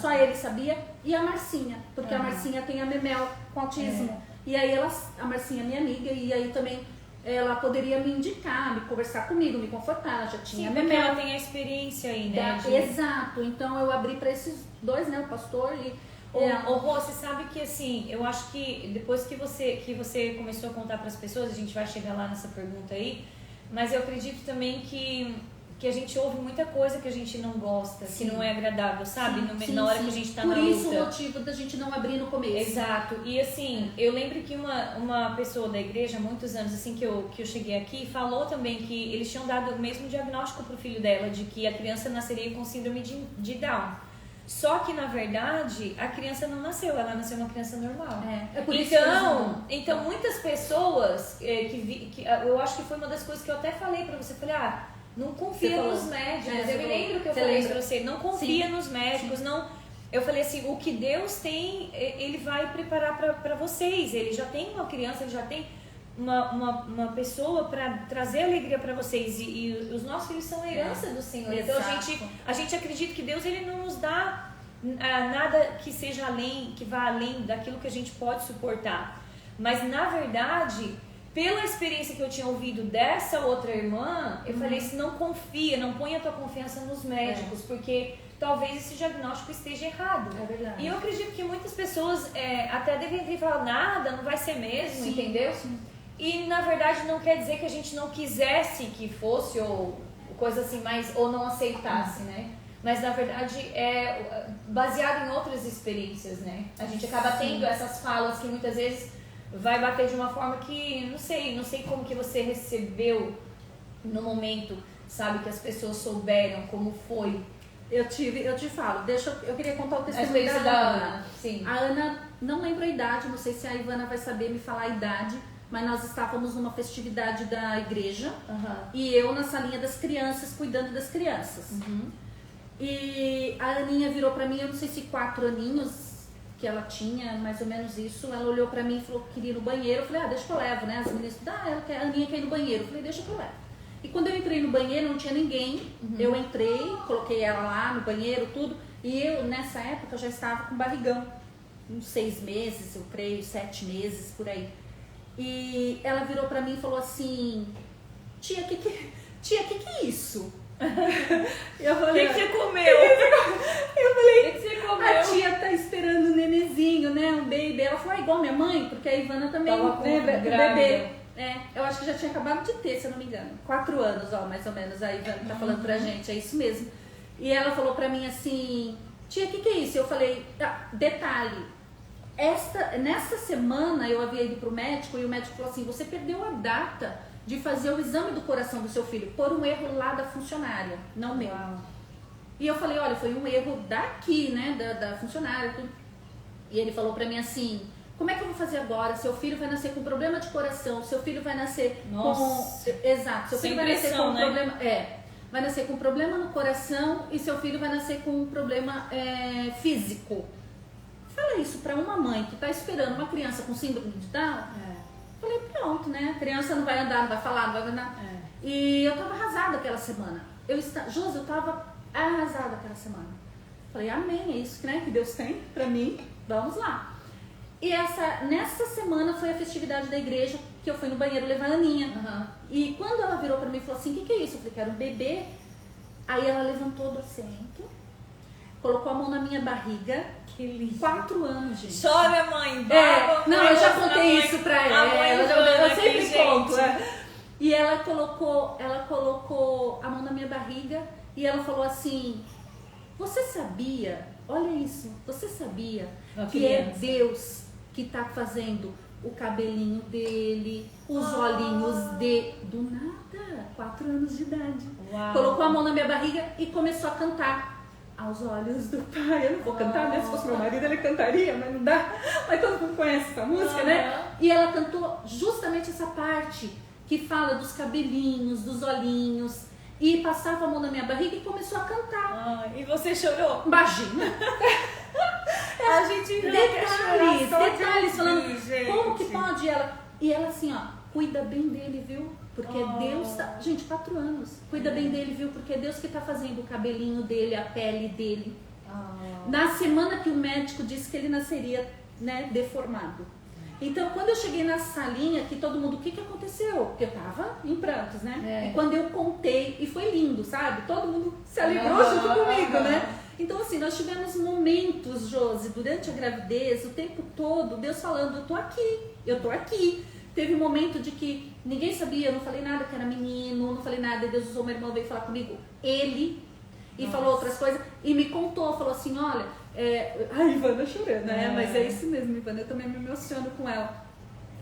só ele sabia, e a Marcinha, porque a Marcinha tem a Memel com autismo. E aí a Marcinha é minha amiga, e aí também ela poderia me indicar, me conversar comigo, me confortar, ela já tinha Sim, a porque Memel. ela tem a experiência aí, né? Exato, então eu abri para esses dois, né, o pastor e... Ô, Rô, você sabe que assim, eu acho que depois que você começou a contar para as pessoas, a gente vai chegar lá nessa pergunta aí, mas eu acredito também que a gente ouve muita coisa que a gente não gosta, Sim. que não é agradável, sabe? Sim, Na hora sim. que a gente tá Por na isso luta. o motivo da gente não abrir no começo. Exato. E assim, eu lembro que uma pessoa da igreja, há muitos anos assim que eu cheguei aqui, falou também que eles tinham dado o mesmo diagnóstico pro filho dela, de que a criança nasceria com síndrome de Down. Só que, na verdade, a criança não nasceu, ela nasceu uma criança normal. É por isso que eles não- Então muitas pessoas eu acho que foi uma das coisas que eu até falei pra você, falei, não confia Você falou. nos médicos. Você Eu me falou. lembro que eu Você falei isso lembra? pra você, não confia nos médicos, não. Eu falei assim, o que Deus tem, Ele vai preparar pra vocês. Ele já tem uma criança, Ele já tem uma pessoa para trazer alegria para vocês. E os nossos filhos são a herança do Senhor. Então a gente acredita que Deus ele não nos dá nada que seja além, que vá além daquilo que a gente pode suportar. Mas na verdade, pela experiência que eu tinha ouvido dessa outra irmã, eu falei assim, não confia, não ponha a tua confiança nos médicos, porque talvez esse diagnóstico esteja errado. É verdade. E eu acredito que muitas pessoas até devem ter falado, nada, não vai ser mesmo, Sim, entendeu? sim. E na verdade não quer dizer que a gente não quisesse que fosse, ou coisa assim, ou não aceitasse, né? Mas na verdade é baseado em outras experiências, né? A gente acaba tendo essas falas que muitas vezes vai bater de uma forma que, não sei como que você recebeu no momento, sabe? Que as pessoas souberam como foi. Eu te falo, eu queria contar o A testemunho experiência da da Ana. Ana. Sim. A Ana, não lembro a idade, não sei se a Ivana vai saber me falar a idade, mas nós estávamos numa festividade da igreja Uhum. e eu na salinha das crianças, cuidando das crianças. E a Aninha virou pra mim, eu não sei se 4 aninhos que ela tinha, mais ou menos isso. Ela olhou pra mim e falou que queria ir no banheiro. Eu falei, deixa que eu levo, né? As meninas, a Aninha quer ir no banheiro. Eu falei, deixa que eu levo. E quando eu entrei no banheiro, não tinha ninguém. Eu entrei, coloquei ela lá no banheiro, tudo. E eu, nessa época, já estava com barrigão. Uns 6 meses, eu creio, 7 meses, por aí. E ela virou pra mim e falou assim, tia, que é isso? Eu falei, o que você comeu? Eu falei, o que você comeu? A tia tá esperando um nenenzinho, né, um baby. Ela falou, igual minha mãe, porque a Ivana também, tava né, bebê. Eu acho que já tinha acabado de ter, se eu não me engano. 4 anos, mais ou menos, a Ivana tá falando pra gente, é isso mesmo. E ela falou pra mim assim, tia, o que é isso? Eu falei, detalhe, nessa semana eu havia ido pro médico e o médico falou assim, você perdeu a data de fazer o exame do coração do seu filho por um erro lá da funcionária, não meu. Uau. E eu falei, olha, foi um erro daqui, né, da funcionária. Tudo. E ele falou pra mim assim, como é que eu vou fazer agora? Seu filho vai nascer com problema de coração, seu filho vai nascer Nossa. com... Exato, seu filho vai nascer com problema... vai nascer com problema no coração e seu filho vai nascer com um problema físico. Falei isso pra uma mãe que tá esperando uma criança com síndrome de Down. Falei, pronto, né? A criança não vai andar, não vai falar, não vai andar. E eu tava arrasada aquela semana. Josi, eu tava arrasada aquela semana. Falei, amém, é isso, né, que Deus tem pra mim. Vamos lá. E nessa semana foi a festividade da igreja que eu fui no banheiro levar a Aninha. E quando ela virou pra mim e falou assim, o que é isso? Eu falei, quero um bebê. Aí ela levantou do assento, colocou a mão na minha barriga. Que lindo. 4 anos, gente. Chora, mãe. Não, eu já contei isso pra ela. Eu sempre conto. E ela colocou a mão na minha barriga e ela falou assim, você sabia, olha isso, você sabia que é Deus que tá fazendo o cabelinho dele, os olhinhos do nada, 4 anos de idade. Uau. Colocou a mão na minha barriga e começou a cantar. Aos olhos do pai, eu não vou cantar, né? Se fosse meu marido, ele cantaria, mas não dá. Mas todo mundo conhece essa música, né? E ela cantou justamente essa parte que fala dos cabelinhos, dos olhinhos. E passava a mão na minha barriga e começou a cantar. E você chorou? Imagina! A gente detalhes falando, gente. como que pode ela? E ela assim, cuida bem dele, viu? Porque Deus tá... Gente, 4 anos. Cuida bem dele, viu? Porque é Deus que tá fazendo o cabelinho dele, a pele dele. Na semana que o médico disse que ele nasceria, né, deformado. Então, quando eu cheguei na salinha, que todo mundo, o que aconteceu? Porque eu tava em prantos, né? E quando eu contei, e foi lindo, sabe? Todo mundo se alegrou junto comigo, né? Então, assim, nós tivemos momentos, Josi, durante a gravidez, o tempo todo, Deus falando, eu tô aqui. Teve um momento de que ninguém sabia, eu não falei nada que era menino, não falei nada, e Deus usou meu irmão, veio falar comigo, e falou outras coisas, e me contou, falou assim, olha, a Ivana chorando, né? Mas é isso mesmo, Ivana, eu também me emociono com ela.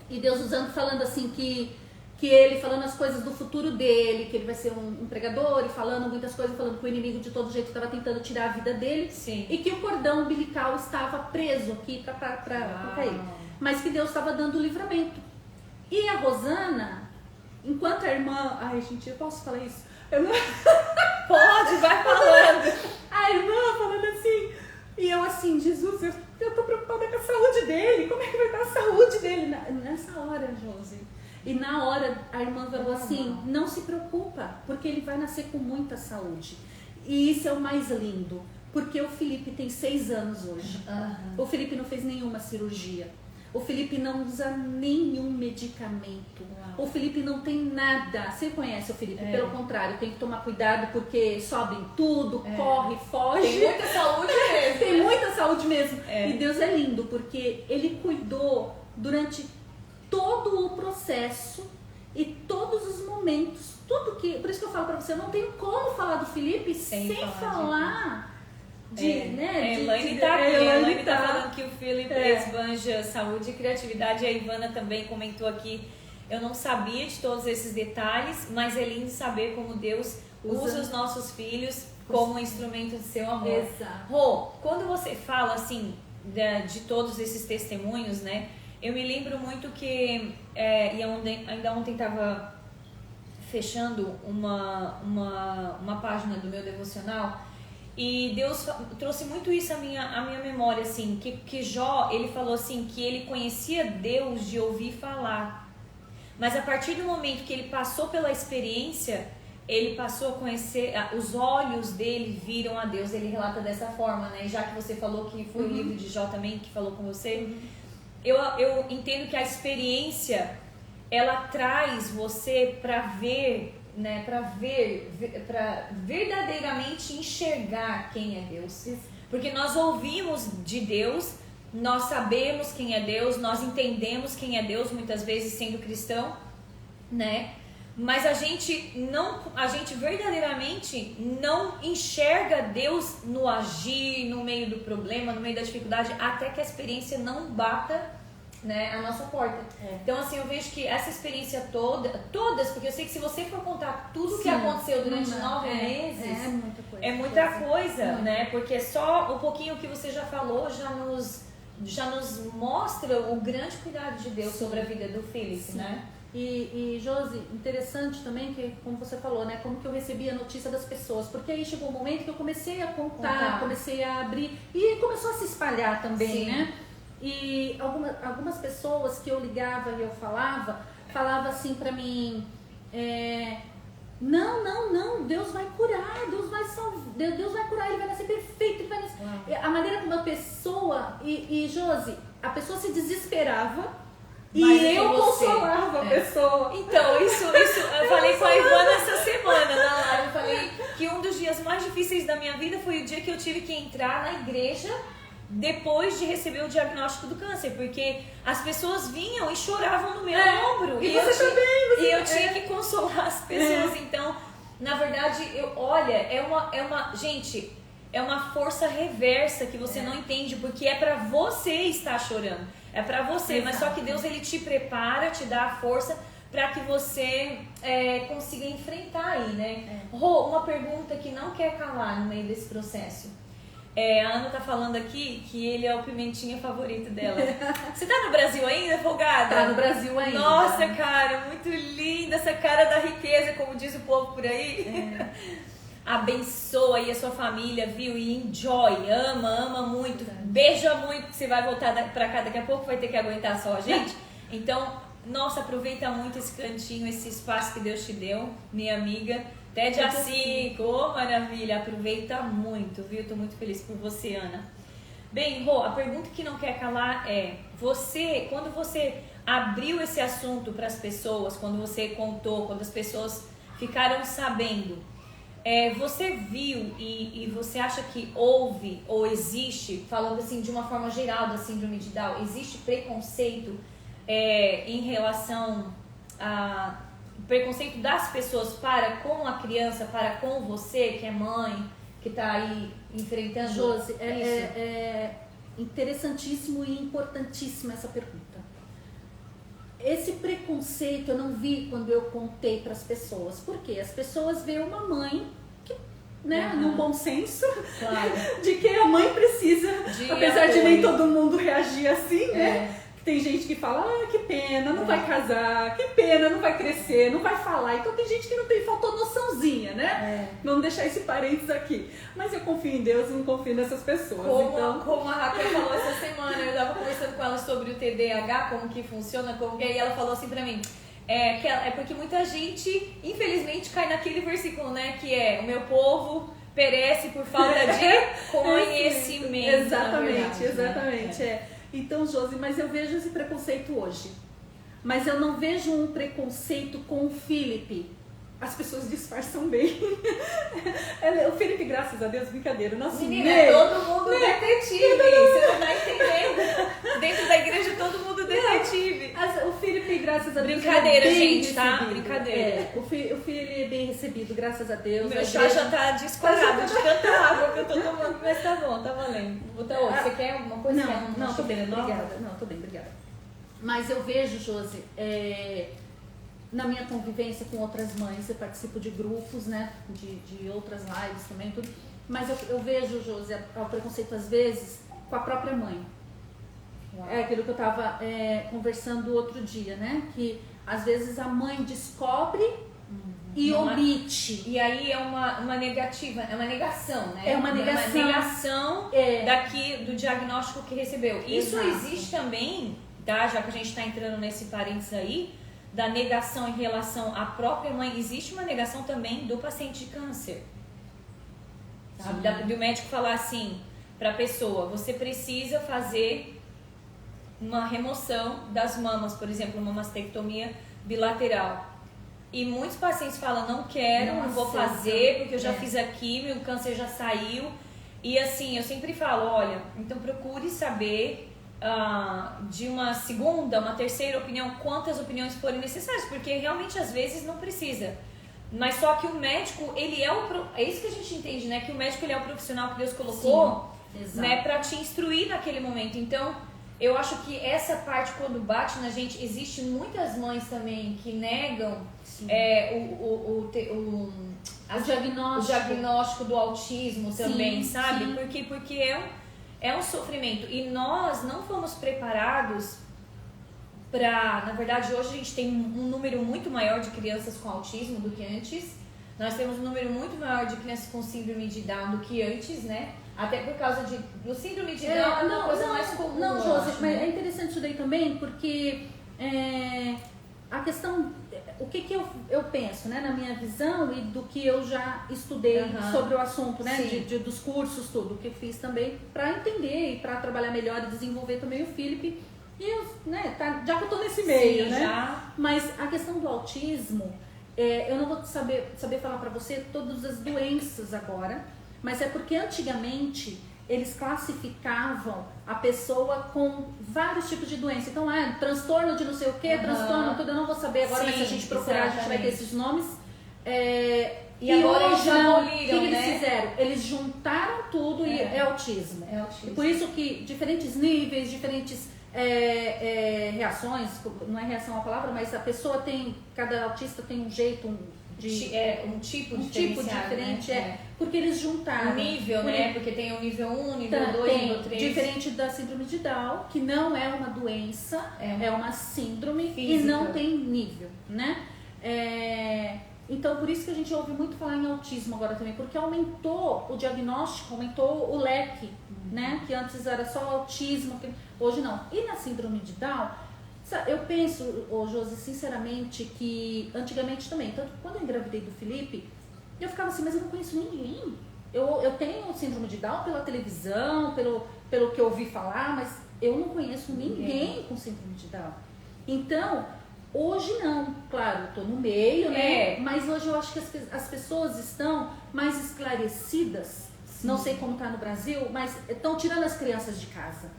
E Deus falando assim, que ele falando as coisas do futuro dele, que ele vai ser um pregador, e falando muitas coisas, falando que o inimigo de todo jeito estava tentando tirar a vida dele. Sim. E que o cordão umbilical estava preso aqui para cair. Mas que Deus estava dando o livramento. E a Rosana, enquanto a irmã... Ai, gente, eu posso falar isso? Eu não... Pode, vai falando. A irmã falando assim... E eu assim, Jesus, eu tô preocupada com a saúde dele. Como é que vai estar a saúde dele? Nessa hora, Josi. E na hora, a irmã falou assim, não se preocupa, porque ele vai nascer com muita saúde. E isso é o mais lindo. Porque o Felipe tem 6 anos hoje. O Felipe não fez nenhuma cirurgia. O Felipe não usa nenhum medicamento. O Felipe não tem nada. Você conhece o Felipe? Pelo contrário, tem que tomar cuidado porque sobe em tudo, corre, foge. Tem muita saúde mesmo. Tem muita saúde mesmo. E Deus é lindo porque Ele cuidou durante todo o processo e todos os momentos. Tudo que... Por isso que eu falo pra você, eu não tenho como falar do Felipe sem falar... Elaine tá falando que o Felipe esbanja saúde e criatividade. A Ivana também comentou aqui, eu não sabia de todos esses detalhes, mas é lindo saber como Deus usa os nossos filhos como instrumento de seu amor. Exato. Rô, quando você fala assim de todos esses testemunhos, né, eu me lembro muito que ainda ontem estava fechando uma página do meu devocional. E Deus trouxe muito isso à minha memória, assim, que Jó, ele falou assim, que ele conhecia Deus de ouvir falar. Mas a partir do momento que ele passou pela experiência, ele passou a conhecer, os olhos dele viram a Deus. Ele relata dessa forma, né? Já que você falou que foi o livro de Jó também que falou com você, eu entendo que a experiência, ela traz você para ver, né? Para verdadeiramente enxergar quem é Deus. Porque nós ouvimos de Deus, nós sabemos quem é Deus, nós entendemos quem é Deus, muitas vezes sendo cristão, né? Mas a gente verdadeiramente não enxerga Deus no agir, no meio do problema, no meio da dificuldade, até que a experiência não bata, né, a nossa porta. Então, assim, eu vejo que essa experiência todas, porque eu sei que se você for contar tudo o que aconteceu durante 9 meses, é muita coisa, né? Porque só um pouquinho que você já falou já nos mostra o grande cuidado de Deus sobre a vida do Felipe, né? E Josi, interessante também que, como você falou, né, como que eu recebia a notícia das pessoas, porque aí chegou um momento que eu comecei a contar, comecei a abrir, e começou a se espalhar também, né? E algumas pessoas que eu ligava e eu falava assim pra mim, não, Deus vai curar, Deus vai salvar, Deus vai curar, Ele vai nascer perfeito, Ele vai nascer. A maneira como a pessoa, e Josi, a pessoa se desesperava, e eu consolava a pessoa. Então, isso eu falei com a Ivana essa semana na live. Eu falei que um dos dias mais difíceis da minha vida foi o dia que eu tive que entrar na igreja depois de receber o diagnóstico do câncer, porque as pessoas vinham e choravam no meu ombro. E você também. E eu tinha que consolar as pessoas. Então, na verdade, gente, é uma força reversa que você não entende, porque é pra você estar chorando. É pra você, mas só que Deus, Ele te prepara, te dá a força pra que você consiga enfrentar aí, né? Rô, uma pergunta que não quer calar no meio desse processo. A Ana tá falando aqui que ele é o pimentinha favorito dela. Você tá no Brasil ainda, folgada? Tá no Brasil ainda. Nossa, cara, muito linda essa cara da riqueza, como diz o povo por aí. Abençoa aí a sua família, viu? E enjoy, ama muito. Beija muito, que você vai voltar pra cá daqui a pouco, vai ter que aguentar só a gente. Então, nossa, aproveita muito esse cantinho, esse espaço que Deus te deu, minha amiga. Até dia 5, maravilha, aproveita muito, viu? Tô muito feliz por você, Ana. Bem, Rô, a pergunta que não quer calar é, quando você abriu esse assunto para as pessoas, quando você contou, quando as pessoas ficaram sabendo, você viu e você acha que houve ou existe, falando assim de uma forma geral da síndrome de Down, existe preconceito em relação a preconceito das pessoas para com a criança, para com você, que é mãe, que está aí enfrentando? Josi, é interessantíssimo e importantíssima essa pergunta. Esse preconceito eu não vi quando eu contei para as pessoas. Por quê? As pessoas veem uma mãe que, né, no bom senso, de que a mãe precisa, apesar de nem todo mundo reagir assim, né? Tem gente que fala, que pena, não vai casar, que pena, não vai crescer, não vai falar. Então tem gente que não tem, faltou noçãozinha, né? Vamos deixar esse parênteses aqui. Mas eu confio em Deus e não confio nessas pessoas. Como a Raquel falou essa semana, eu estava conversando com ela sobre o TDAH, como que funciona, e ela falou assim pra mim, porque muita gente, infelizmente, cai naquele versículo, né? Que é, o meu povo perece por falta de conhecimento. Exatamente. Então, Josi, mas eu vejo esse preconceito hoje. Mas eu não vejo um preconceito com o Felipe. As pessoas disfarçam bem. O Felipe, graças a Deus, brincadeira. Nosso meio, todo mundo detetive. Você não tá entendendo. Dentro da igreja, todo mundo detetive. O Felipe, graças a Deus, brincadeira, é bem gente, tá? recebido. Brincadeira. O Felipe é bem recebido, graças a Deus. Meu chá já tá disparado de tanta água que eu tô tomando, mas tá bom, tá valendo. Vou botar outro. Você quer alguma coisa? Não, tô bem, obrigada. Não, tô bem, obrigada. Mas eu vejo, Josi, na minha convivência com outras mães, eu participo de grupos, né, de outras lives também, tudo. Mas eu vejo, Josi, o preconceito às vezes com a própria mãe. Uau. É aquilo que eu estava conversando outro dia, né? Que às vezes a mãe descobre e omite. E aí é uma negativa, é uma negação, né? É uma negação. Uma negação daqui do diagnóstico que recebeu. Isso existe também, tá? Já que a gente está entrando nesse parênteses aí, da negação em relação à própria mãe, existe uma negação também do paciente de câncer. Sabe? Do médico falar assim para a pessoa, você precisa fazer uma remoção das mamas, por exemplo, uma mastectomia bilateral. E muitos pacientes falam, não quero, não vou fazer, porque eu já fiz a quimio, o câncer já saiu. E assim, eu sempre falo, olha, então procure saber de uma segunda, uma terceira opinião, quantas opiniões forem necessárias, porque realmente às vezes não precisa. Mas só que o médico, ele é isso que a gente entende, né? Que o médico, ele é o profissional que Deus colocou, né, pra te instruir naquele momento. Então, eu acho que essa parte, quando bate na gente, existe muitas mães também que negam o diagnóstico do autismo também, sabe? Sim. Porque é um sofrimento. E nós não fomos preparados para... Na verdade, hoje a gente tem um número muito maior de crianças com autismo do que antes. Nós temos um número muito maior de crianças com síndrome de Down do que antes, né? Até por causa do síndrome de Down, é uma coisa mais comum. Não, Josi, mas é interessante isso daí também, porque a questão, o que eu penso, né, na minha visão e do que eu já estudei sobre o assunto, né, dos cursos, tudo, que eu fiz também para entender e para trabalhar melhor e desenvolver também o Felipe. E eu, né, já que eu tô nesse meio, né? Já. Mas a questão do autismo, eu não vou saber falar para você todas as doenças agora, mas é porque antigamente eles classificavam a pessoa com vários tipos de doença. Então, transtorno de não sei o que, transtorno, tudo, eu não vou saber agora, mas se a gente procurar, a gente vai ter esses nomes. E agora hoje, eles aboliram, o que eles fizeram? Eles juntaram tudo e é autismo. É autismo. E por isso que diferentes níveis, diferentes reações, não é reação a palavra, mas a pessoa tem, cada autista tem um jeito, um tipo diferente, né? Porque eles juntaram. Um nível, né? Porque tem o nível 1, nível 2, nível 3. Diferente da síndrome de Down, que não é uma doença, é uma síndrome física. E não tem nível, né? Então, por isso que a gente ouve muito falar em autismo agora também, porque aumentou o diagnóstico, aumentou o leque, né? Que antes era só autismo, hoje não. E na síndrome de Down, eu penso, Josi, sinceramente, que antigamente também, tanto quando eu engravidei do Felipe, eu ficava assim, mas eu não conheço ninguém. Eu tenho síndrome de Down pela televisão, pelo que eu ouvi falar, mas eu não conheço ninguém com síndrome de Down. Então, hoje não, claro, eu tô no meio, né? Mas hoje eu acho que as pessoas estão mais esclarecidas. Não sei como tá no Brasil, mas estão tirando as crianças de casa.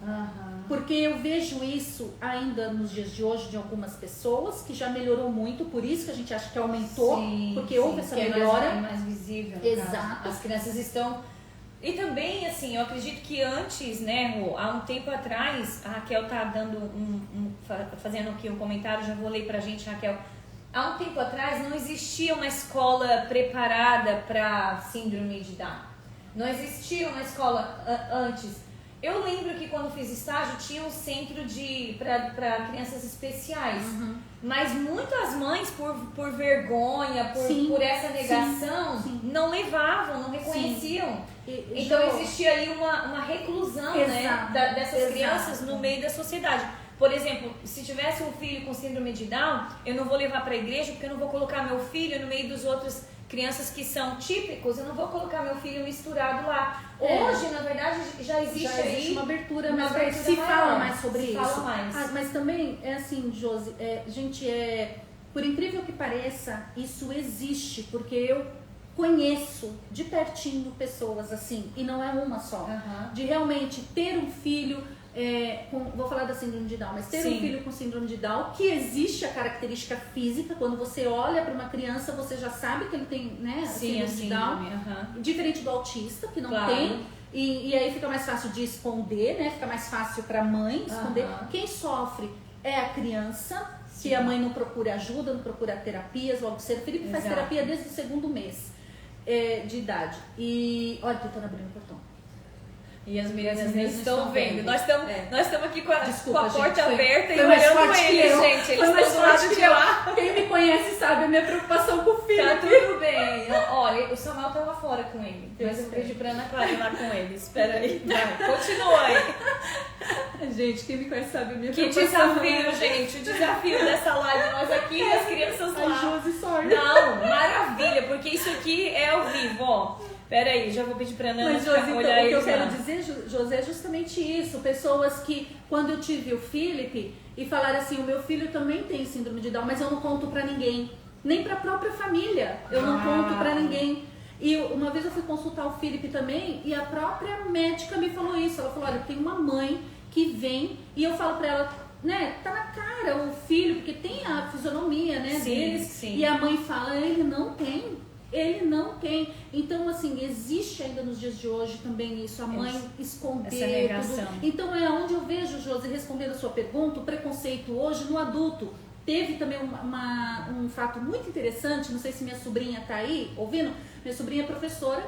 Porque eu vejo isso ainda nos dias de hoje de algumas pessoas, que já melhorou muito, por isso que a gente acha que aumentou, porque houve essa melhora. É mais visível. Exato. As crianças estão... E também, assim, eu acredito que antes, né, Rô, há um tempo atrás, a Raquel tá dando fazendo aqui um comentário, já vou ler pra gente, Raquel. Há um tempo atrás não existia uma escola preparada para síndrome de Down. Não existia uma escola antes. Eu lembro que quando fiz estágio tinha um centro para crianças especiais. Mas muitas mães, por vergonha, por essa negação, não levavam, não reconheciam. Então existia aí uma reclusão, né, dessas crianças no meio da sociedade. Por exemplo, se tivesse um filho com síndrome de Down, eu não vou levar para a igreja porque eu não vou colocar meu filho no meio dos outros crianças que são típicos, eu não vou colocar meu filho misturado lá. Hoje, na verdade, já existe uma abertura, mas se fala mais sobre isso. Fala mais. Mas também é assim, Josi, gente, por incrível que pareça, isso existe, porque eu conheço de pertinho pessoas assim, e não é uma só, de realmente ter um filho... vou falar da síndrome de Down, mas ter um filho com síndrome de Down, que existe a característica física, quando você olha para uma criança, você já sabe que ele tem, né, síndrome de Down, diferente do autista, que não tem, e aí fica mais fácil de esconder, né, fica mais fácil para a mãe esconder. Quem sofre é a criança, que a mãe não procura ajuda, não procura terapias, logo cedo. O Felipe faz terapia desde o 2º mês de idade, e olha, tentando abrir o portão. E as meninas As nem meninas estão estão vendo. vendo. Nós estamos aqui com a, Desculpa, com a porta gente, aberta e foi mais olhando forte que eles, eu. gente. Eles Foi mais estão do lado forte de que eu. lá. Quem me conhece sabe a minha preocupação com o filho. Tá tudo bem. Olha, o Samuel tá lá fora com ele. Mas eu vou pedir pra Ana Clara ir lá com ele. Espera aí. Vai, continua aí. Gente, quem me conhece sabe a minha Que preocupação. desafio, gente. O desafio dessa live, nós aqui e as crianças Ai, lá. Josi, sorry. Não, maravilha, porque isso aqui é ao vivo, ó. Pera aí, já vou pedir pra Ana Mas, Josi, então, olhar o que eu eles quero lá. dizer, José, é justamente isso. Pessoas que, quando eu tive o Felipe, e falaram assim, o meu filho também tem síndrome de Down, mas eu não conto pra ninguém. Nem pra própria família, eu não conto pra ninguém. E uma vez eu fui consultar o Felipe também, e a própria médica me falou isso. Ela falou, olha, tem uma mãe que vem, e eu falo pra ela, né, tá na cara o filho, porque tem a fisionomia, né, Sim, deles. sim. E a mãe fala, ele não tem. Ele não tem. Então, assim, existe ainda nos dias de hoje também isso, a mãe esconder essa negação. tudo. Então, é onde eu vejo, Josi, respondendo a sua pergunta, o preconceito hoje no adulto. Teve também um fato muito interessante, não sei se minha sobrinha tá aí ouvindo, minha sobrinha é professora,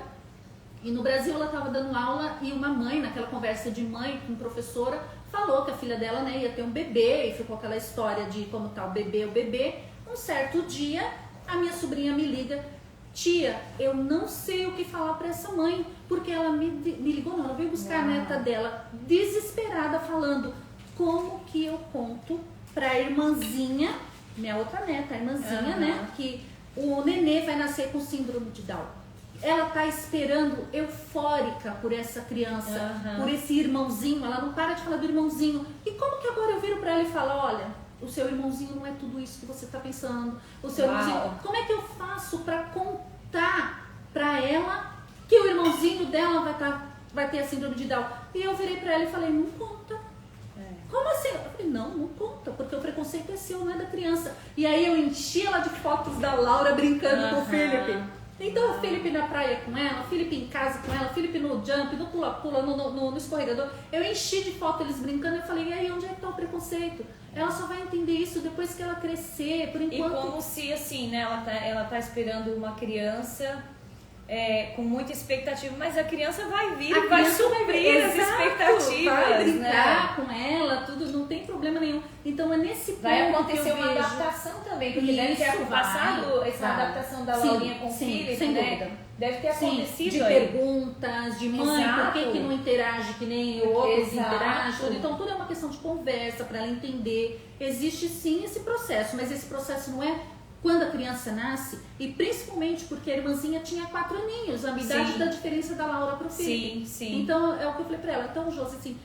e no Brasil ela estava dando aula e uma mãe, naquela conversa de mãe com professora, falou que a filha dela, né, ia ter um bebê, e ficou aquela história de como tá o bebê. Um certo dia, a minha sobrinha me liga, tia, eu não sei o que falar para essa mãe, porque ela me ligou, não, ela veio buscar a neta dela, desesperada, falando, como que eu conto para a irmãzinha, minha outra neta, a irmãzinha, né, que o nenê vai nascer com síndrome de Down. Ela tá esperando, eufórica por essa criança, por esse irmãozinho, ela não para de falar do irmãozinho. E como que agora eu viro para ela e falo, olha, o seu irmãozinho não é tudo isso que você está pensando. O seu irmãozinho, como é que eu faço para contar para ela que o irmãozinho dela vai ter a síndrome de Down? E eu virei para ela e falei, não conta. Como assim? Eu falei, não conta, porque o preconceito é seu, não é da criança. E aí eu enchi ela de fotos da Laura brincando com o Felipe. Então o Felipe na praia com ela, o Felipe em casa com ela, o Felipe no jump, no pula-pula, no escorregador. Eu enchi de foto eles brincando e falei, e aí, onde é que tá o preconceito? Ela só vai entender isso depois que ela crescer, por enquanto... E como se, assim, né, ela tá esperando uma criança com muita expectativa, mas a criança vai vir e vai suprir as expectativas, vai brincar né? com ela, tudo, não tem problema nenhum. Então é nesse ponto vai que acontecer eu uma vejo... adaptação também, porque deve ter passado essa adaptação da Laurinha com o Felipe, sem né? dúvida. Deve ter acontecido de aí. Perguntas, de mãe, por que não interage que nem o outro interage? Tudo. Então tudo é uma questão de conversa para ela entender. Existe sim esse processo, mas esse processo não é quando a criança nasce, e principalmente porque a irmãzinha tinha 4 aninhos, a idade da diferença da Laura pro Felipe. Sim. Então é o que eu falei para ela. Então, Josi, assim,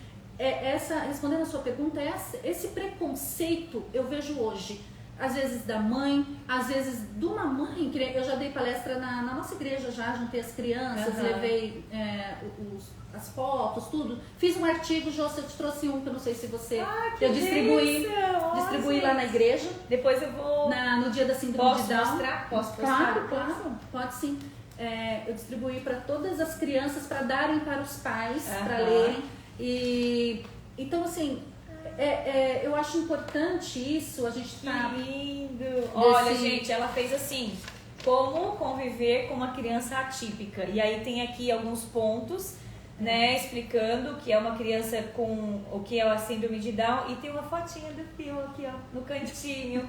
respondendo a sua pergunta, esse preconceito eu vejo hoje. Às vezes da mãe, às vezes de uma mãe, que eu já dei palestra na nossa igreja, já juntei as crianças, levei as fotos, tudo. Fiz um artigo, Jô, eu te trouxe um que eu não sei se você... eu distribuí lá na igreja. Depois eu vou... no dia da síndrome de Down. Mostrar? Posso Claro, pode sim. Eu distribuí para todas as crianças, para darem para os pais, para lerem. E então, assim... eu acho importante isso, a gente tá... Que lindo! Olha, gente, ela fez assim, como conviver com uma criança atípica. E aí tem aqui alguns pontos, né, explicando que é uma criança com o que é a síndrome de Down. E tem uma fotinha do filho aqui, ó, no cantinho.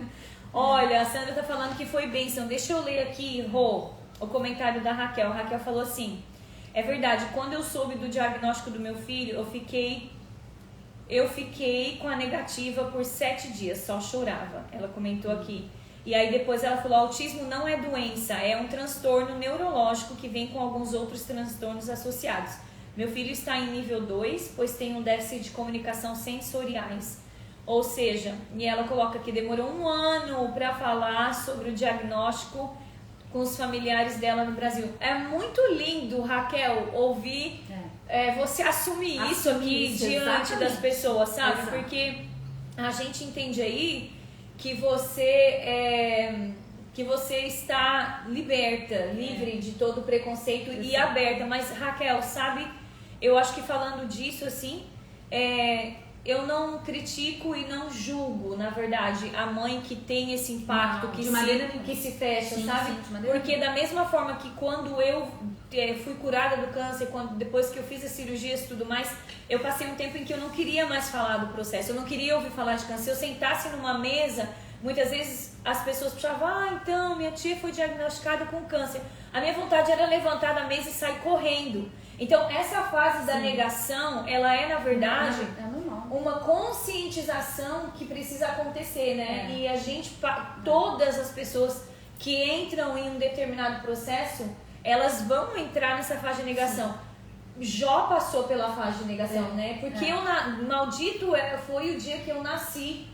Olha, a Sandra tá falando que foi bênção. Deixa eu ler aqui, Rô, o comentário da Raquel. A Raquel falou assim, é verdade, quando eu soube do diagnóstico do meu filho, eu fiquei com a negativa por 7 dias, só chorava. Ela comentou aqui. E aí depois ela falou, autismo não é doença, é um transtorno neurológico que vem com alguns outros transtornos associados. Meu filho está em nível 2, pois tem um déficit de comunicação sensoriais. Ou seja, e ela coloca que demorou 1 ano para falar sobre o diagnóstico com os familiares dela no Brasil. É muito lindo, Raquel, ouvir você assumir isso aqui diante das pessoas, sabe? Exato. Porque a gente entende aí que você está liberta, livre de todo preconceito e aberta. Mas, Raquel, sabe, eu acho que falando disso, assim, eu não critico e não julgo, na verdade, a mãe que tem esse impacto, Não, que se fecha, sim, sabe? sim, de maneira Porque da mesma forma que quando eu fui curada do câncer, depois que eu fiz as cirurgias e tudo mais, eu passei um tempo em que eu não queria mais falar do processo, eu não queria ouvir falar de câncer. Se eu sentasse numa mesa, muitas vezes as pessoas puxavam, então, minha tia foi diagnosticada com câncer. A minha vontade era levantar da mesa e sair correndo. Então, essa fase da negação, ela é, na verdade, uma conscientização que precisa acontecer, né? E a gente, todas as pessoas que entram em um determinado processo, elas vão entrar nessa fase de negação. Jó passou pela fase de negação, né? Porque maldito foi o dia que eu nasci.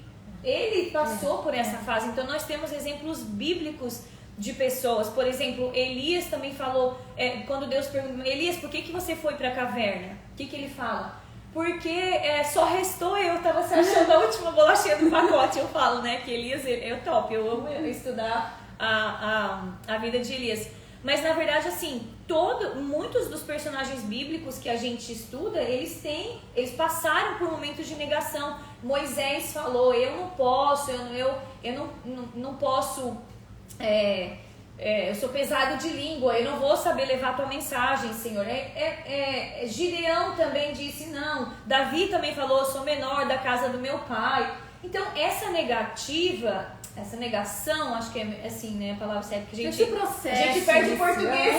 Ele passou por essa fase. Então, nós temos exemplos bíblicos de pessoas. Por exemplo, Elias também falou, quando Deus perguntou, Elias, por que você foi para a caverna? O que ele fala? Porque só restou eu tava se achando a última bolachinha do pacote. Eu falo, né, que Elias é o top. Eu amo estudar a vida de Elias. Mas, na verdade, assim, muitos dos personagens bíblicos que a gente estuda, eles passaram por momentos de negação. Moisés falou, eu não posso, eu não posso... eu sou pesado de língua, eu não vou saber levar a tua mensagem, Senhor. Gideão também disse não. Davi também falou, eu sou menor da casa do meu pai. Então, essa negação, acho que é assim, né, a palavra certa, que a gente perde o português.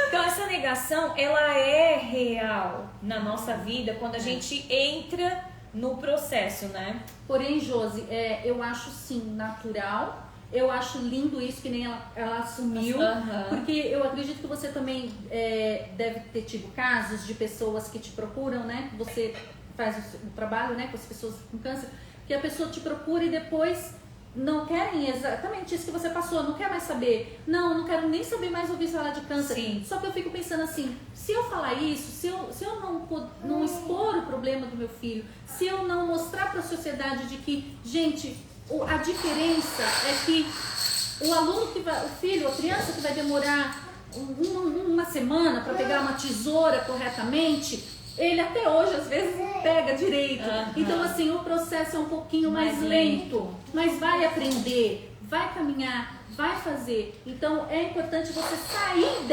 Então, essa negação, ela é real na nossa vida quando a gente entra no processo, né? Porém, Josi, eu acho sim natural. Eu acho lindo isso que nem ela assumiu, porque eu acredito que você também deve ter tido casos de pessoas que te procuram, né? Você faz o trabalho, né, com as pessoas com câncer, que a pessoa te procura e depois não querem exatamente isso que você passou, não quer mais saber. Não quero nem saber mais ouvir falar de câncer. Sim. Só que eu fico pensando assim, se eu falar isso, se eu não expor o problema do meu filho, se eu não mostrar para a sociedade de que, gente, a diferença é que o aluno o filho, a criança que vai demorar uma semana para pegar uma tesoura corretamente, ele até hoje às vezes pega direito. Então assim, o processo é um pouquinho mais lento, mas vai aprender, vai caminhar, vai fazer. Então é importante você sair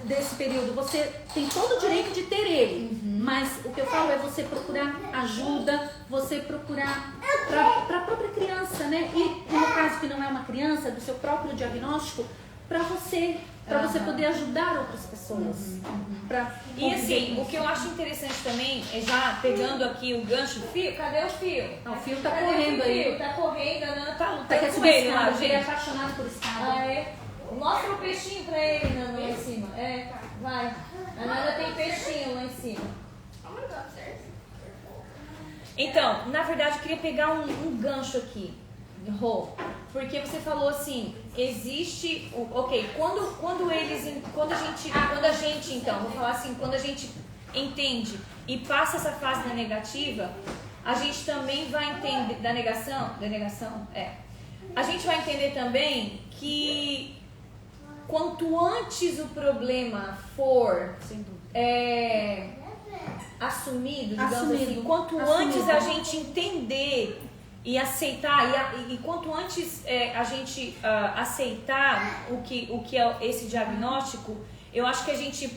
desse período. Você tem todo o direito de ter ele, mas o que eu falo é você procurar ajuda, você procurar para a própria criança, né? E no caso que não é uma criança, do seu próprio diagnóstico, para você poder ajudar outras pessoas. E assim, o que eu acho interessante também é, já pegando aqui o gancho, fio, cadê o fio? O fio tá correndo aí. Tá correndo, a Nana tá lutando Tá com ele lá, ele é gente. apaixonado por escada. Mostra o peixinho pra ele, Nana, lá em cima. Vai. A Nana tem peixinho lá em cima. Então, na verdade, eu queria pegar um gancho aqui, Rô, porque você falou assim, existe, quando a gente, então, vou falar assim, quando a gente entende e passa essa fase da negativa, a gente também vai entender, da negação, a gente vai entender também que quanto antes o problema for assumido, digamos assim, quanto antes a gente entender e aceitar, e quanto antes a gente aceitar o que é esse diagnóstico, eu acho que a gente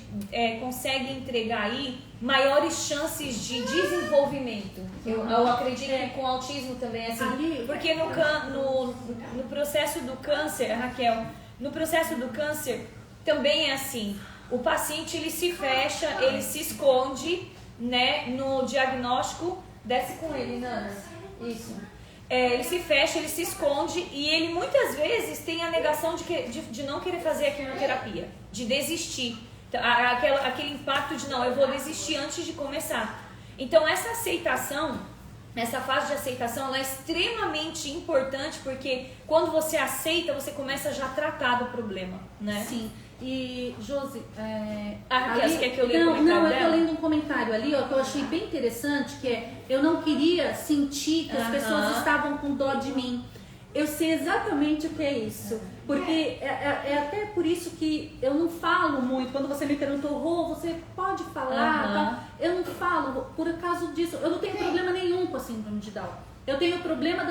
consegue entregar aí maiores chances de desenvolvimento. Eu acredito que com autismo também é assim, porque no processo do câncer, Raquel, no processo do câncer também é assim, o paciente ele se fecha, ele se esconde, né, no diagnóstico, desce com ele, Nana, isso. Ele se fecha, ele se esconde e ele muitas vezes tem a negação de não querer fazer a quimioterapia, de desistir. Então, aquele impacto de não, eu vou desistir antes de começar. Então essa aceitação, essa fase de aceitação, ela é extremamente importante porque quando você aceita, você começa já a tratar do problema, né? Sim. E, Josi, Raquel, quer que eu leia o comentário dela? Eu tô lendo um comentário ali, ó, que eu achei bem interessante, que eu não queria sentir que as pessoas estavam com dó de mim. eu sei exatamente o que é isso. Porque é até por isso que eu não falo muito. Quando você me perguntou, Rô, você pode falar? Tá? Eu não falo por causa disso. Eu não tenho problema nenhum com a síndrome de Down. Eu tenho problema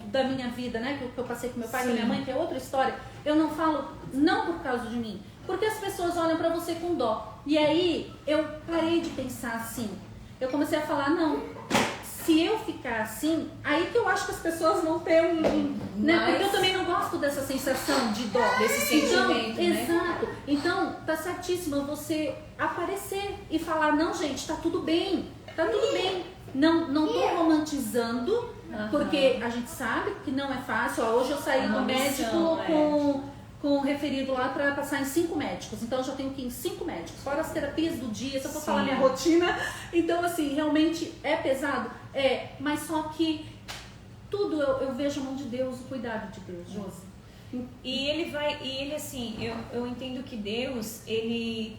da minha vida, né? Que eu passei com meu pai e com minha mãe, que é outra história. Eu não falo, não por causa de mim. Porque as pessoas olham pra você com dó. E aí, eu parei de pensar assim. Eu comecei a falar, não, se eu ficar assim, aí que eu acho que as pessoas vão ter né? Porque eu também não gosto dessa sensação de dó. Desse sentimento, né? Exato. Então, tá certíssimo você aparecer e falar, não, gente, tá tudo bem. Tá tudo bem. Não tô romantizando, porque a gente sabe que não é fácil. Ó, hoje eu saí do médico com referido lá para passar em 5 médicos. Então eu já tenho que ir em 5 médicos, fora as terapias do dia, se eu for falar minha rotina. Então, assim, realmente é pesado. Mas só que tudo eu vejo a mão de Deus, o cuidado de Deus, Josi. E ele assim, eu entendo que Deus, ele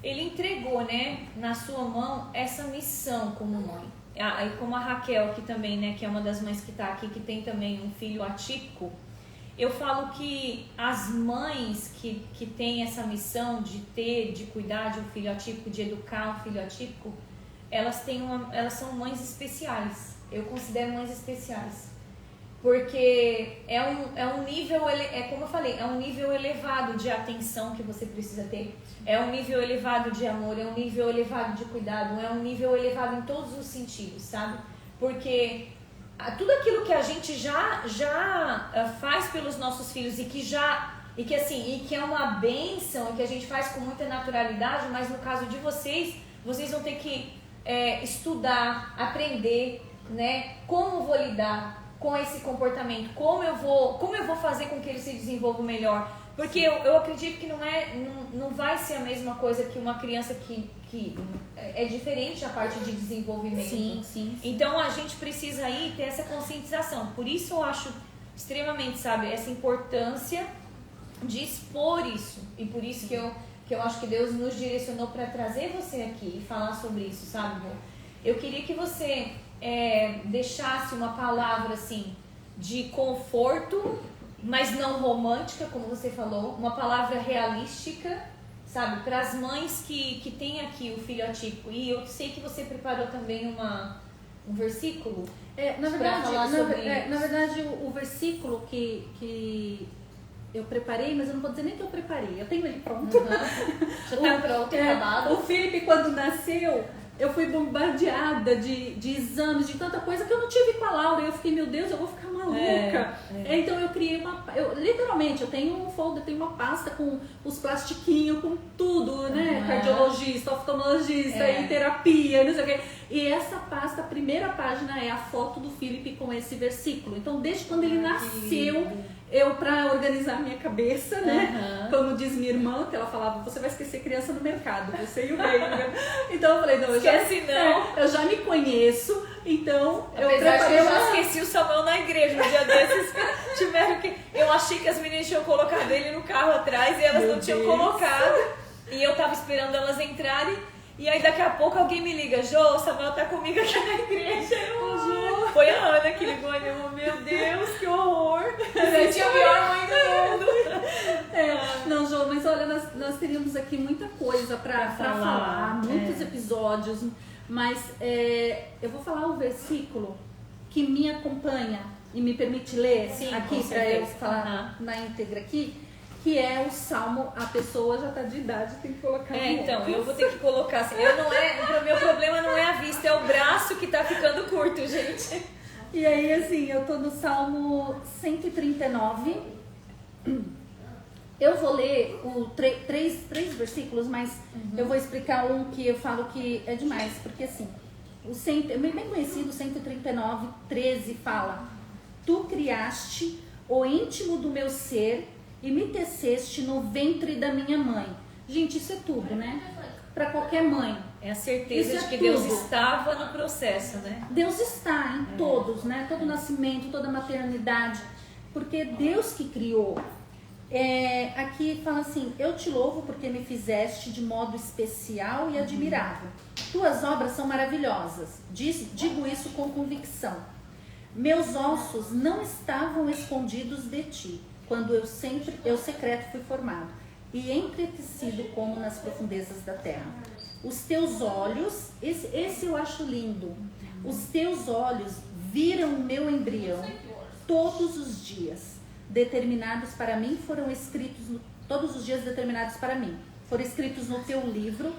entregou, né, na sua mão essa missão como mãe. E como a Raquel aqui também, né, que é uma das mães que está aqui, que tem também um filho atípico. Eu falo que as mães que têm essa missão de cuidar de um filho atípico, de educar um filho atípico, elas são mães especiais. Eu considero mães especiais. Porque é um nível, como eu falei, é um nível elevado de atenção que você precisa ter. É um nível elevado de amor, é um nível elevado de cuidado, é um nível elevado em todos os sentidos, sabe? Porque tudo aquilo que a gente já faz pelos nossos filhos e que é uma bênção e que a gente faz com muita naturalidade, mas no caso de vocês vão ter que estudar, aprender, né? Como vou lidar com esse comportamento, como eu vou fazer com que ele se desenvolva melhor. Porque eu acredito que não vai ser a mesma coisa que uma criança que é diferente a parte de desenvolvimento. Sim. Então a gente precisa aí ter essa conscientização. Por isso eu acho extremamente, sabe, essa importância de expor isso. E por isso que eu acho que Deus nos direcionou para trazer você aqui e falar sobre isso, sabe, Rô? Eu queria que você deixasse uma palavra assim de conforto, mas não romântica, como você falou, uma palavra realística, sabe, para as mães que têm aqui o filho atípico. E eu sei que você preparou também um versículo. Na verdade, o versículo que eu preparei, mas eu não vou dizer nem que eu preparei, eu tenho ele pronto. Já tá pronto, acabado. O Felipe, quando nasceu, eu fui bombardeada de exames, de tanta coisa que eu não tive com a Laura. E eu fiquei, meu Deus, eu vou ficar maluca. Então eu criei literalmente, eu tenho um folder, tenho uma pasta com os plastiquinhos, com tudo, né? Cardiologista, oftalmologista, e terapia, não sei o quê. E essa pasta, a primeira página é a foto do Felipe com esse versículo. Então, desde quando ele nasceu, pra organizar minha cabeça, né? Como diz minha irmã, que ela falava, você vai esquecer criança no mercado, você e o rei. Então eu falei, não, eu já me conheço, então eu preparei. Eu já esqueci o Samuel na igreja um dia desses. Eu achei que as meninas tinham colocado ele no carro atrás e elas não tinham colocado. E eu tava esperando elas entrarem. E aí daqui a pouco alguém me liga, Jô, o Samuel tá comigo aqui na igreja. Foi a Ana que ligou e eu, meu Deus, que horror. Você tinha a pior mãe do mundo. Não, Jô, mas olha, nós teríamos aqui muita coisa pra falar, muitos episódios, mas eu vou falar um versículo que me acompanha e me permite ler aqui pra eu falar na íntegra aqui. Que é o Salmo, a pessoa já tá de idade, tem que colocar. Então, eu vou ter que colocar assim. O meu problema não é a vista, é o braço que tá ficando curto, gente. E aí, assim, eu tô no Salmo 139. Eu vou ler três versículos, mas eu vou explicar um que eu falo que é demais, porque assim, é bem conhecido, 139, 13 fala: Tu criaste o íntimo do meu ser e me teceste no ventre da minha mãe. Gente, isso é tudo, né? Para qualquer mãe. É a certeza de que Deus estava no processo, né? Deus está em todos, né? Todo nascimento, toda maternidade. Porque Deus que criou. Aqui fala assim: eu te louvo porque me fizeste de modo especial e admirável. Tuas obras são maravilhosas. Digo isso com convicção. Meus ossos não estavam escondidos de ti, quando eu secreto fui formado, e entretecido como nas profundezas da terra. Os teus olhos, esse eu acho lindo, os teus olhos viram o meu embrião todos os dias determinados para mim, todos os dias determinados para mim, foram escritos no teu livro,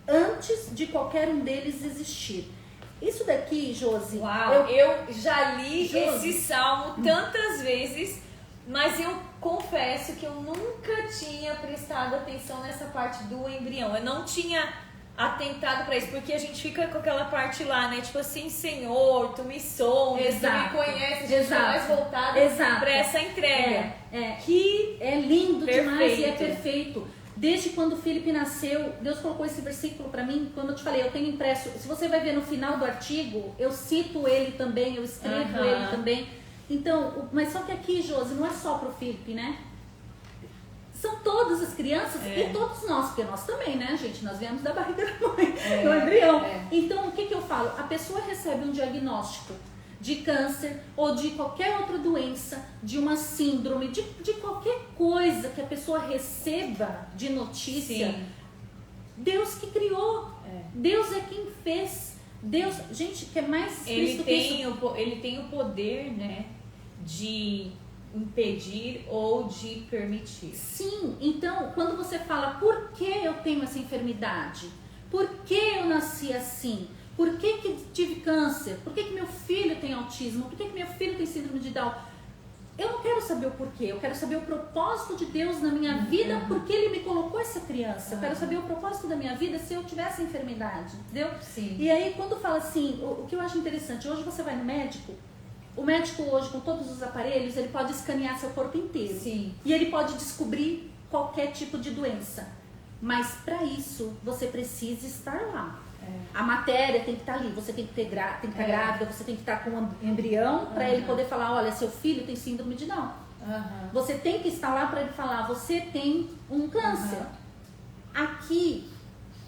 antes de qualquer um deles existir. Isso daqui, Josi... Uau, eu já li esse salmo tantas vezes, mas eu confesso que eu nunca tinha prestado atenção nessa parte do embrião. Eu não tinha atentado para isso, porque a gente fica com aquela parte lá, né? Tipo assim, Senhor, tu me sondas, tu me conheces, a gente tá mais voltado para essa entrega. Que é lindo perfeito. Demais e é perfeito. Desde quando o Felipe nasceu, Deus colocou esse versículo para mim, quando eu te falei, eu tenho impresso, se você vai ver no final do artigo, eu cito ele também, eu escrevo ele também. Então, mas só que aqui, Josi, não é só pro Felipe, né? São todas as crianças e todos nós, porque nós também, né, gente? Nós viemos da barriga da mãe, do embrião. Então, o que eu falo? A pessoa recebe um diagnóstico de câncer ou de qualquer outra doença, de uma síndrome, de qualquer coisa que a pessoa receba de notícia. Sim. Deus que criou. Deus é quem fez. Deus, gente, que é mais Cristo que isso. Ele tem o poder, né, de impedir ou de permitir. Sim, então quando você fala por que eu tenho essa enfermidade, por que eu nasci assim, por que tive câncer, por que meu filho tem autismo, por que meu filho tem síndrome de Down, eu não quero saber o porquê, eu quero saber o propósito de Deus na minha vida, porque Ele me colocou essa criança. Eu quero saber o propósito da minha vida se eu tivesse enfermidade, entendeu? Sim. E aí quando fala assim, o que eu acho interessante, hoje você vai no médico, o médico hoje com todos os aparelhos, ele pode escanear seu corpo inteiro. Sim. E ele pode descobrir qualquer tipo de doença. Mas para isso, você precisa estar lá. A matéria tem que estar ali, você tem que estar grávida, você tem que estar com um embrião para ele poder falar, olha, seu filho tem síndrome de Down. Você tem que estar lá para ele falar, você tem um câncer. Aqui,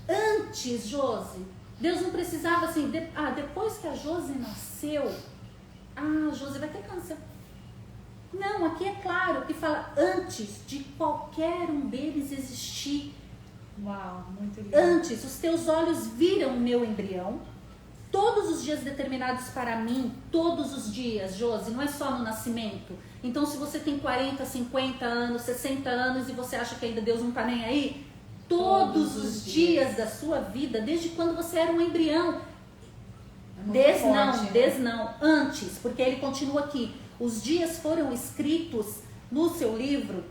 antes, Josi, Deus não precisava assim, depois que a Josi nasceu, a Josi vai ter câncer. Não, aqui é claro que fala antes de qualquer um deles existir. Uau, muito lindo. Antes, os teus olhos viram o meu embrião, todos os dias determinados para mim, todos os dias, Josi, não é só no nascimento. Então, se você tem 40, 50 anos, 60 anos e você acha que ainda Deus não está nem aí, todos os dias da sua vida, desde quando você era um embrião, antes, porque ele continua aqui, os dias foram escritos no seu livro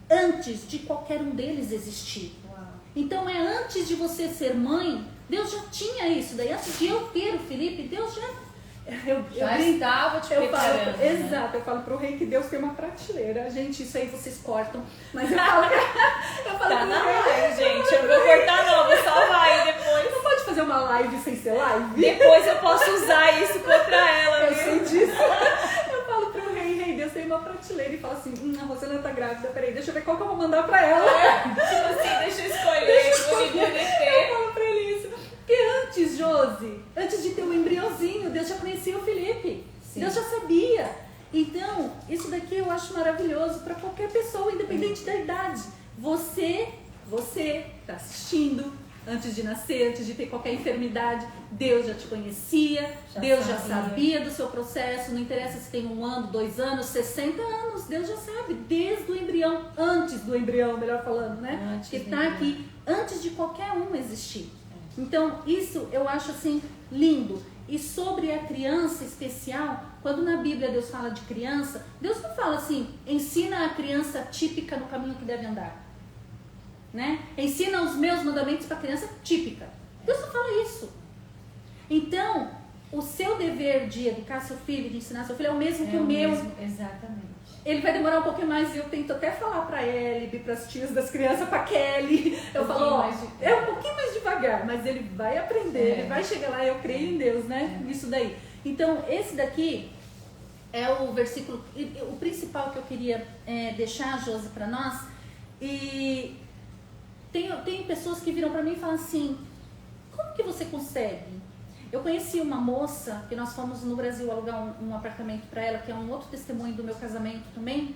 antes de qualquer um deles existir. Então é antes de você ser mãe, Deus já tinha isso. Daí antes de eu ter o Felipe, Deus já estava te preparando. Né? Exato, eu falo pro rei que Deus tem uma prateleira. Gente, isso aí vocês cortam. Mas eu falo tá na live, gente. Eu vou cortar não, vou salvar aí depois. Não pode fazer uma live sem ser live? Depois eu posso usar isso contra ela. Eu sei disso. Eu falo pro rei, Deus tem uma prateleira e fala assim, a Rosana tá grávida, peraí, deixa eu ver qual que eu vou mandar pra ela. Tipo assim, deixa eu escolher. Eu falo pra ele isso. Porque antes, Josi, antes de ter um embriãozinho, Deus já conhecia o Felipe. Sim. Deus já sabia. Então, isso daqui eu acho maravilhoso para qualquer pessoa, independente da idade. Você tá assistindo, antes de nascer, antes de ter qualquer enfermidade, Deus já te conhecia, Deus já sabia do seu processo, não interessa se tem 1 ano, 2 anos, 60 anos, Deus já sabe, desde o embrião, antes do embrião, melhor falando, né? Antes que tá aqui, antes de qualquer um existir. Então, isso eu acho assim lindo. E sobre a criança especial, quando na Bíblia Deus fala de criança, Deus não fala assim, ensina a criança típica no caminho que deve andar. Né? Ensina os meus mandamentos para a criança típica. Deus não fala isso. Então, o seu dever de educar seu filho, de ensinar seu filho, é o mesmo que o meu. Exatamente. Ele vai demorar um pouquinho mais e eu tento até falar pra Ellie, pras tias das crianças, pra Kelly. Eu falo, é um pouquinho mais devagar, mas ele vai aprender, ele vai chegar lá, eu creio em Deus, né? Nisso daí. Então, esse daqui é o versículo, o principal que eu queria deixar, Josi, pra nós. E tem pessoas que viram pra mim e falam assim, como que você consegue? Eu conheci uma moça, que nós fomos no Brasil alugar um apartamento para ela, que é um outro testemunho do meu casamento também,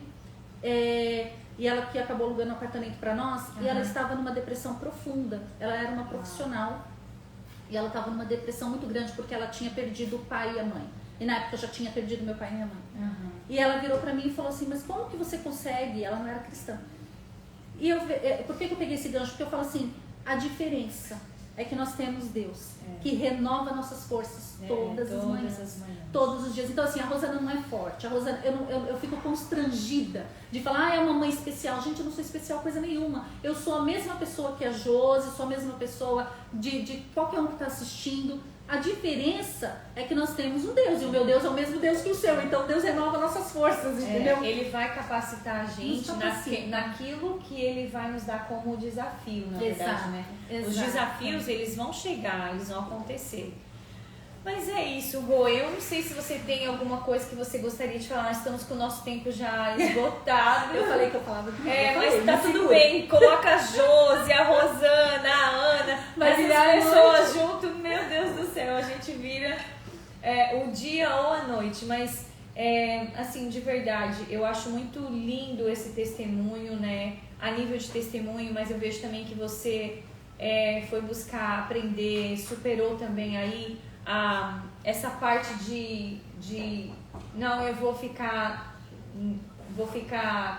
e ela que acabou alugando um apartamento para nós, e ela estava numa depressão profunda. Ela era uma profissional, e ela estava numa depressão muito grande, porque ela tinha perdido o pai e a mãe. E na época eu já tinha perdido meu pai e minha mãe. E ela virou para mim e falou assim, mas como que você consegue? Ela não era cristã. E por que eu peguei esse gancho? Porque eu falo assim, a diferença é que nós temos Deus, que renova nossas forças todas as manhãs, todos os dias. Então assim, a Rosana não é forte, a Rosana, eu fico constrangida de falar, é uma mãe especial. Gente, eu não sou especial coisa nenhuma. Eu sou a mesma pessoa que a Josi, sou a mesma pessoa de qualquer um que está assistindo. A diferença é que nós temos um Deus, e o meu Deus é o mesmo Deus que o seu, então Deus renova nossas forças, entendeu? Ele vai capacitar a gente naquilo que ele vai nos dar como desafio, na verdade, né? Os desafios, eles vão chegar, eles vão acontecer. Mas é isso, Rô. Eu não sei se você tem alguma coisa que você gostaria de falar. Nós estamos com o nosso tempo já esgotado. Eu falei que eu falava de mas tá tudo bem. Coloca a Josi, a Rosana, a Ana, mas as pessoas junto. Meu Deus do céu, a gente vira o dia ou a noite. Mas, assim, de verdade, eu acho muito lindo esse testemunho, né? A nível de testemunho, mas eu vejo também que você foi buscar aprender, superou também aí essa parte de não, eu vou ficar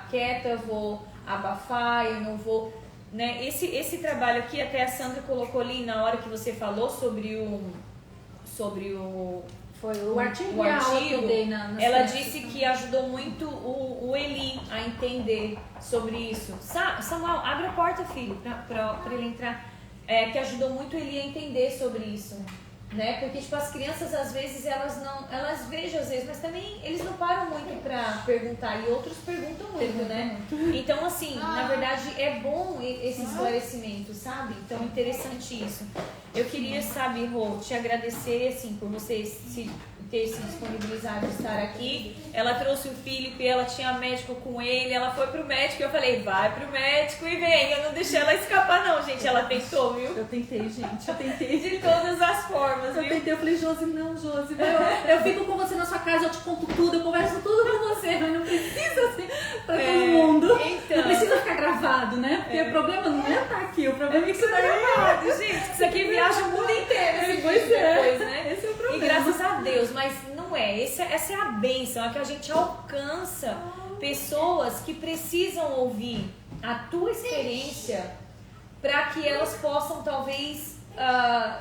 quieta, eu vou abafar, eu não vou, né? Esse trabalho aqui, até a Sandra colocou ali na hora que você falou sobre o artigo que eu dei ela crianças. disse que ajudou muito o Eli a entender sobre isso. Samuel, abre a porta, filho, pra ele entrar. Que ajudou muito ele a entender sobre isso, né? Porque tipo, as crianças às vezes elas vejam às vezes, mas também eles não param muito pra perguntar, e outros perguntam muito, né? Então assim, na verdade é bom esse esclarecimento, sabe? Então é interessante isso. Eu queria, sabe, Rô, te agradecer assim por você ter se disponibilizado de estar aqui. Ela trouxe o Felipe, ela tinha médico com ele, ela foi pro médico e eu falei, vai pro médico e vem. Eu não deixei ela escapar não, gente, ela tentou, viu? Eu tentei, gente, eu tentei. De todas as formas, viu? Eu falei, Josi, não, Josi, eu fico com você na sua casa, eu te conto tudo, eu converso tudo com você, mas não precisa assim pra todo mundo. Então, não precisa ficar gravado, né? Porque o problema não é estar aqui, o problema é que isso tá gravado, gente. Isso aqui viaja o mundo inteiro, depois, né? Esse é o problema. E graças a Deus, mas não é. Essa é a bênção, é que a gente alcança pessoas que precisam ouvir a tua experiência para que elas possam talvez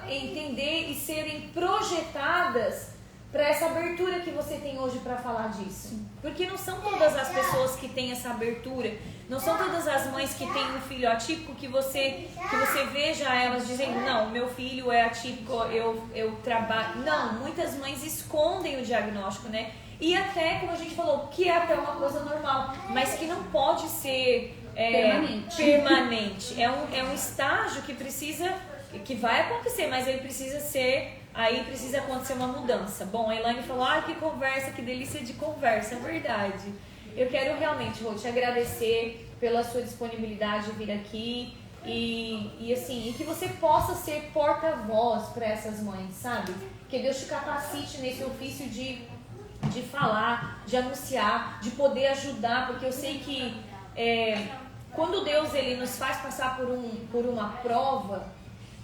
entender e serem projetadas para essa abertura que você tem hoje para falar disso. Porque não são todas as pessoas que têm essa abertura, não são todas as mães que têm um filho atípico que você veja elas dizendo, não, meu filho é atípico, eu trabalho. Não, muitas mães escondem o diagnóstico, né? E até, como a gente falou, que é até uma coisa normal, mas que não pode ser permanente. É um estágio que vai acontecer, mas ele precisa ser... Aí precisa acontecer uma mudança. Bom, a Elaine falou, que conversa, que delícia de conversa, é verdade. Eu quero realmente, Rô, te agradecer pela sua disponibilidade de vir aqui e assim, e que você possa ser porta-voz para essas mães, sabe? Que Deus te capacite nesse ofício de falar, de anunciar, de poder ajudar, porque eu sei que quando Deus ele nos faz passar por uma prova,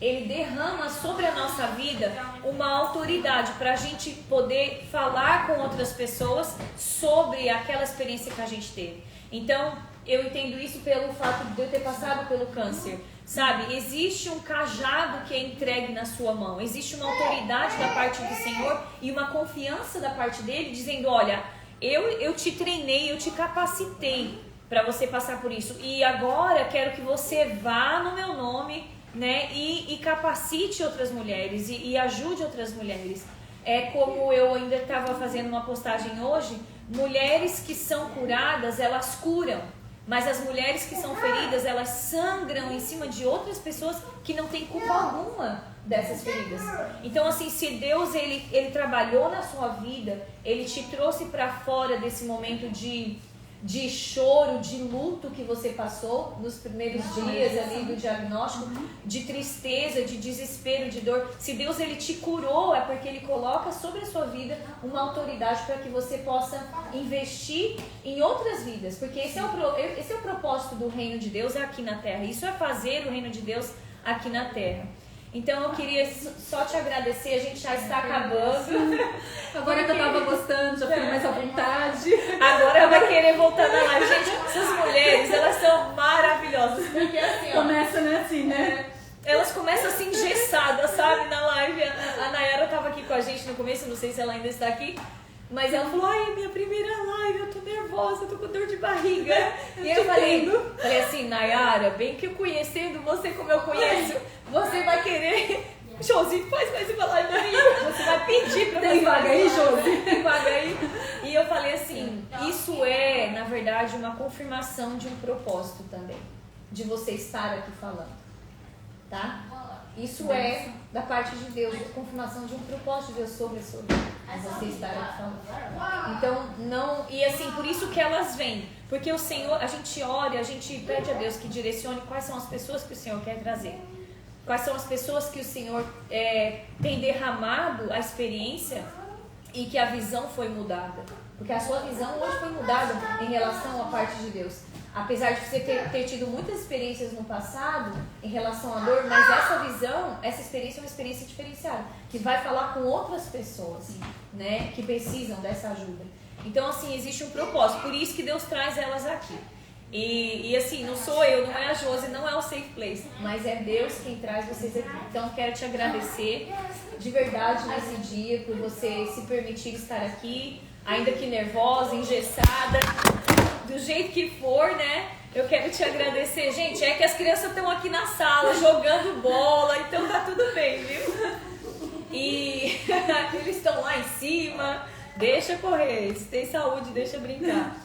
Ele derrama sobre a nossa vida uma autoridade para a gente poder falar com outras pessoas sobre aquela experiência que a gente teve. Então, eu entendo isso pelo fato de eu ter passado pelo câncer. Sabe, existe um cajado que é entregue na sua mão. Existe uma autoridade da parte do Senhor e uma confiança da parte dele, dizendo, olha, eu te treinei, eu te capacitei para você passar por isso. E agora quero que você vá no meu nome, né, e capacite outras mulheres e ajude outras mulheres. É como eu ainda estava fazendo uma postagem hoje, mulheres que são curadas, elas curam, mas as mulheres que são feridas, elas sangram em cima de outras pessoas que não têm culpa alguma dessas feridas. Então assim, se Deus ele trabalhou na sua vida, ele te trouxe para fora desse momento de de choro, de luto que você passou nos primeiros dias ali do diagnóstico, de tristeza, de desespero, de dor. Se Deus ele te curou, é porque ele coloca sobre a sua vida uma autoridade para que você possa investir em outras vidas, porque esse é o propósito do reino de Deus aqui na terra. Isso é fazer o reino de Deus aqui na terra. Então eu queria só te agradecer, a gente já está acabando. Agora que eu tava gostando, já fiquei mais à vontade. Agora vai querer voltar na live. Gente, essas mulheres, elas são maravilhosas. Porque assim, ó, começa, né, assim, né? Elas começam assim engessadas, sabe, na live. A Nayara tava aqui com a gente no começo, não sei se ela ainda está aqui. Mas ela falou, ai, é minha primeira live, eu tô nervosa, eu tô com dor de barriga. E eu falei assim, Nayara, bem que eu conhecendo você como eu conheço, você vai querer... Josi, faz mais uma live pra mim. Você vai pedir pra Tem vaga aí, Josi? Tem vaga aí. E eu falei assim, isso é, na verdade, uma confirmação de um propósito também. De você estar aqui falando. Tá? Isso é da parte de Deus, a confirmação de um propósito de Deus sobre a sua vida. Você estar aqui falando. Então, não... E assim, por isso que elas vêm. Porque o Senhor, a gente ora, a gente pede a Deus que direcione quais são as pessoas que o Senhor quer trazer. Quais são as pessoas que o Senhor tem derramado a experiência e que a visão foi mudada. Porque a sua visão hoje foi mudada em relação à parte de Deus. Apesar de você ter tido muitas experiências no passado em relação à dor, mas essa visão, essa experiência é uma experiência diferenciada, que vai falar com outras pessoas, né, que precisam dessa ajuda. Então, assim, existe um propósito, por isso que Deus traz elas aqui. E assim, não sou eu, não é a Josi, não é o Safe Place, mas é Deus quem traz vocês aqui. Então, quero te agradecer de verdade nesse dia, por você se permitir estar aqui, ainda que nervosa, engessada, do jeito que for, né? Eu quero te agradecer. Gente, é que as crianças estão aqui na sala jogando bola, então tá tudo bem, viu? E eles estão lá em cima, deixa correr, se tem saúde, deixa brincar.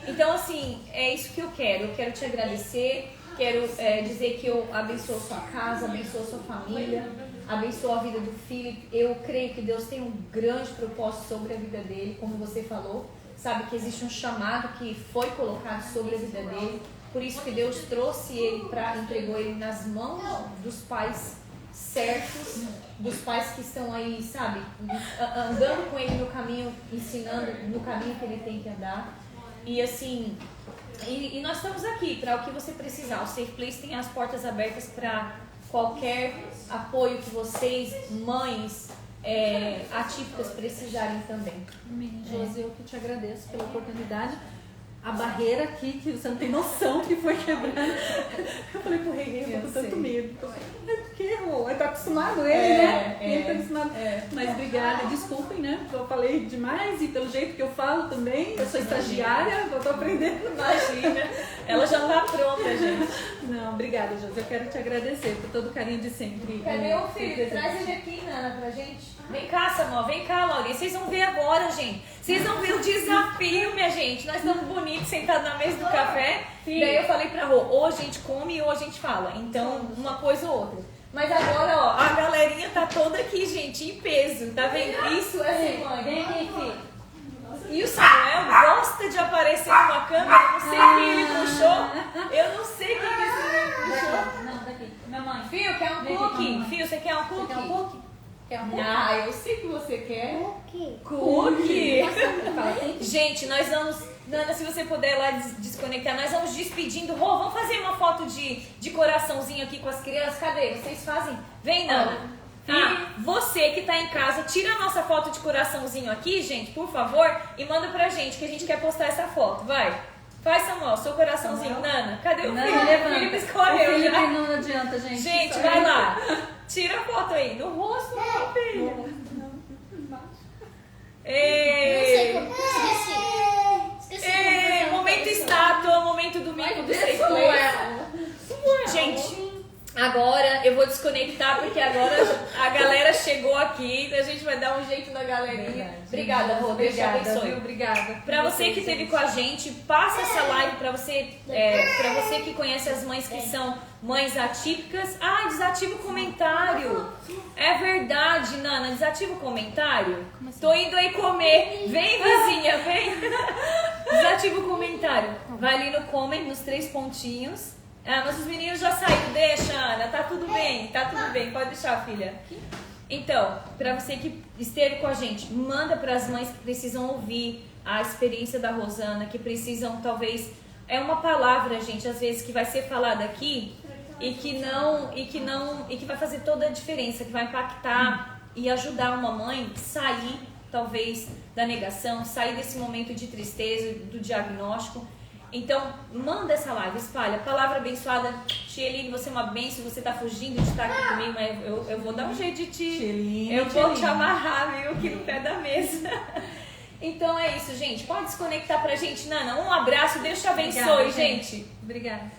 Então, assim, é isso que eu quero te agradecer, quero dizer que eu abençoo sua casa, abençoo sua família, abençoo a vida do Felipe. Eu creio que Deus tem um grande propósito sobre a vida dele, como você falou, sabe que existe um chamado que foi colocado sobre a vida dele, por isso que Deus trouxe ele, entregou ele nas mãos dos pais certos, dos pais que estão aí, sabe, andando com ele no caminho, ensinando no caminho que ele tem que andar. E assim, e nós estamos aqui para o que você precisar. O Safe Place tem as portas abertas para qualquer apoio que vocês, mães atípicas, precisarem também. Amém. Josi, eu que te agradeço pela oportunidade. A barreira aqui, que você não tem noção que foi quebrada. Eu falei pro Rei, eu tô com tanto medo. Porque errou. Ele tá acostumado, né? Ele tá acostumado. Mas obrigada, desculpem, né? Eu falei demais e pelo jeito que eu falo também. Eu sou estagiária, eu tô aprendendo. Imagina. Ela já tá pronta, gente. Não, obrigada, Josi. Eu quero te agradecer por todo o carinho de sempre. Cadê o filho? Traz ele aqui, Nana, pra gente. Vem cá, Samuel. Vem cá, Laurinha. Vocês vão ver agora, gente. Vocês vão ver o desafio, minha gente. Nós estamos bonitos, sentados na mesa do café. Sim. Daí eu falei pra Rô, ou a gente come ou a gente fala. Então, uma coisa ou outra. Mas agora, ó, a galerinha tá toda aqui, gente, em peso. Tá vendo? Isso é ser mãe. Vem aqui, filho. E o Samuel gosta de aparecer numa câmera. Não sei quem ele puxou. Eu não sei quem que esse puxou. Não, daqui. Minha mãe. Fio, quer um cookie? Fio, você quer um cookie? Quer um cookie? Quer um cookie? Ah, eu sei que você quer. Cookie. Gente, nós vamos... Nana, se você puder lá desconectar, nós vamos despedindo. Rô, vamos fazer uma foto de coraçãozinho aqui com as crianças. Cadê? Vocês fazem? Vem, Nana. Você que tá em casa, tira a nossa foto de coraçãozinho aqui, gente, por favor, e manda pra gente, que a gente quer postar essa foto. Vai. Faz, Samuel, seu coraçãozinho. Nana, cadê o Felipe? Levanta. O Felipe escolheu. O Felipe não adianta, gente. Gente, vai lá. Tira a foto aí. No rosto, meu filho. Esqueci. Momento estátua, momento domingo do Safe Place. Gente, agora eu vou desconectar porque agora a galera chegou aqui, a gente vai dar um jeito na galerinha. Obrigada, Rô, Deus te abençoe. Obrigada. Pra você que esteve com a gente, passa essa live pra você, pra você que conhece as mães que são mães atípicas. Ah, desativa o comentário. É verdade, Nana, desativa o comentário. Tô indo aí comer. Vem, vizinha, vem. Desativa o comentário. Vai ali no comment, nos 3 pontinhos. Ah, nossos meninos já saíram. Deixa, Ana. Tá tudo bem. Pode deixar, filha. Então, pra você que esteve com a gente, manda pras mães que precisam ouvir a experiência da Rosana, que precisam, talvez... É uma palavra, gente, às vezes, que vai ser falada aqui e que vai fazer toda a diferença, que vai impactar e ajudar uma mãe a sair, talvez, da negação, sair desse momento de tristeza, do diagnóstico. Então, manda essa live, espalha. Palavra abençoada. Tieline, você é uma bênção, você tá fugindo de estar aqui comigo, mas eu vou dar um jeito de te... Tieline, eu vou te amarrar, viu, aqui no pé da mesa. Então é isso, gente. Pode desconectar pra gente, Nana. Um abraço, Deus te abençoe, Obrigada, gente. Obrigada.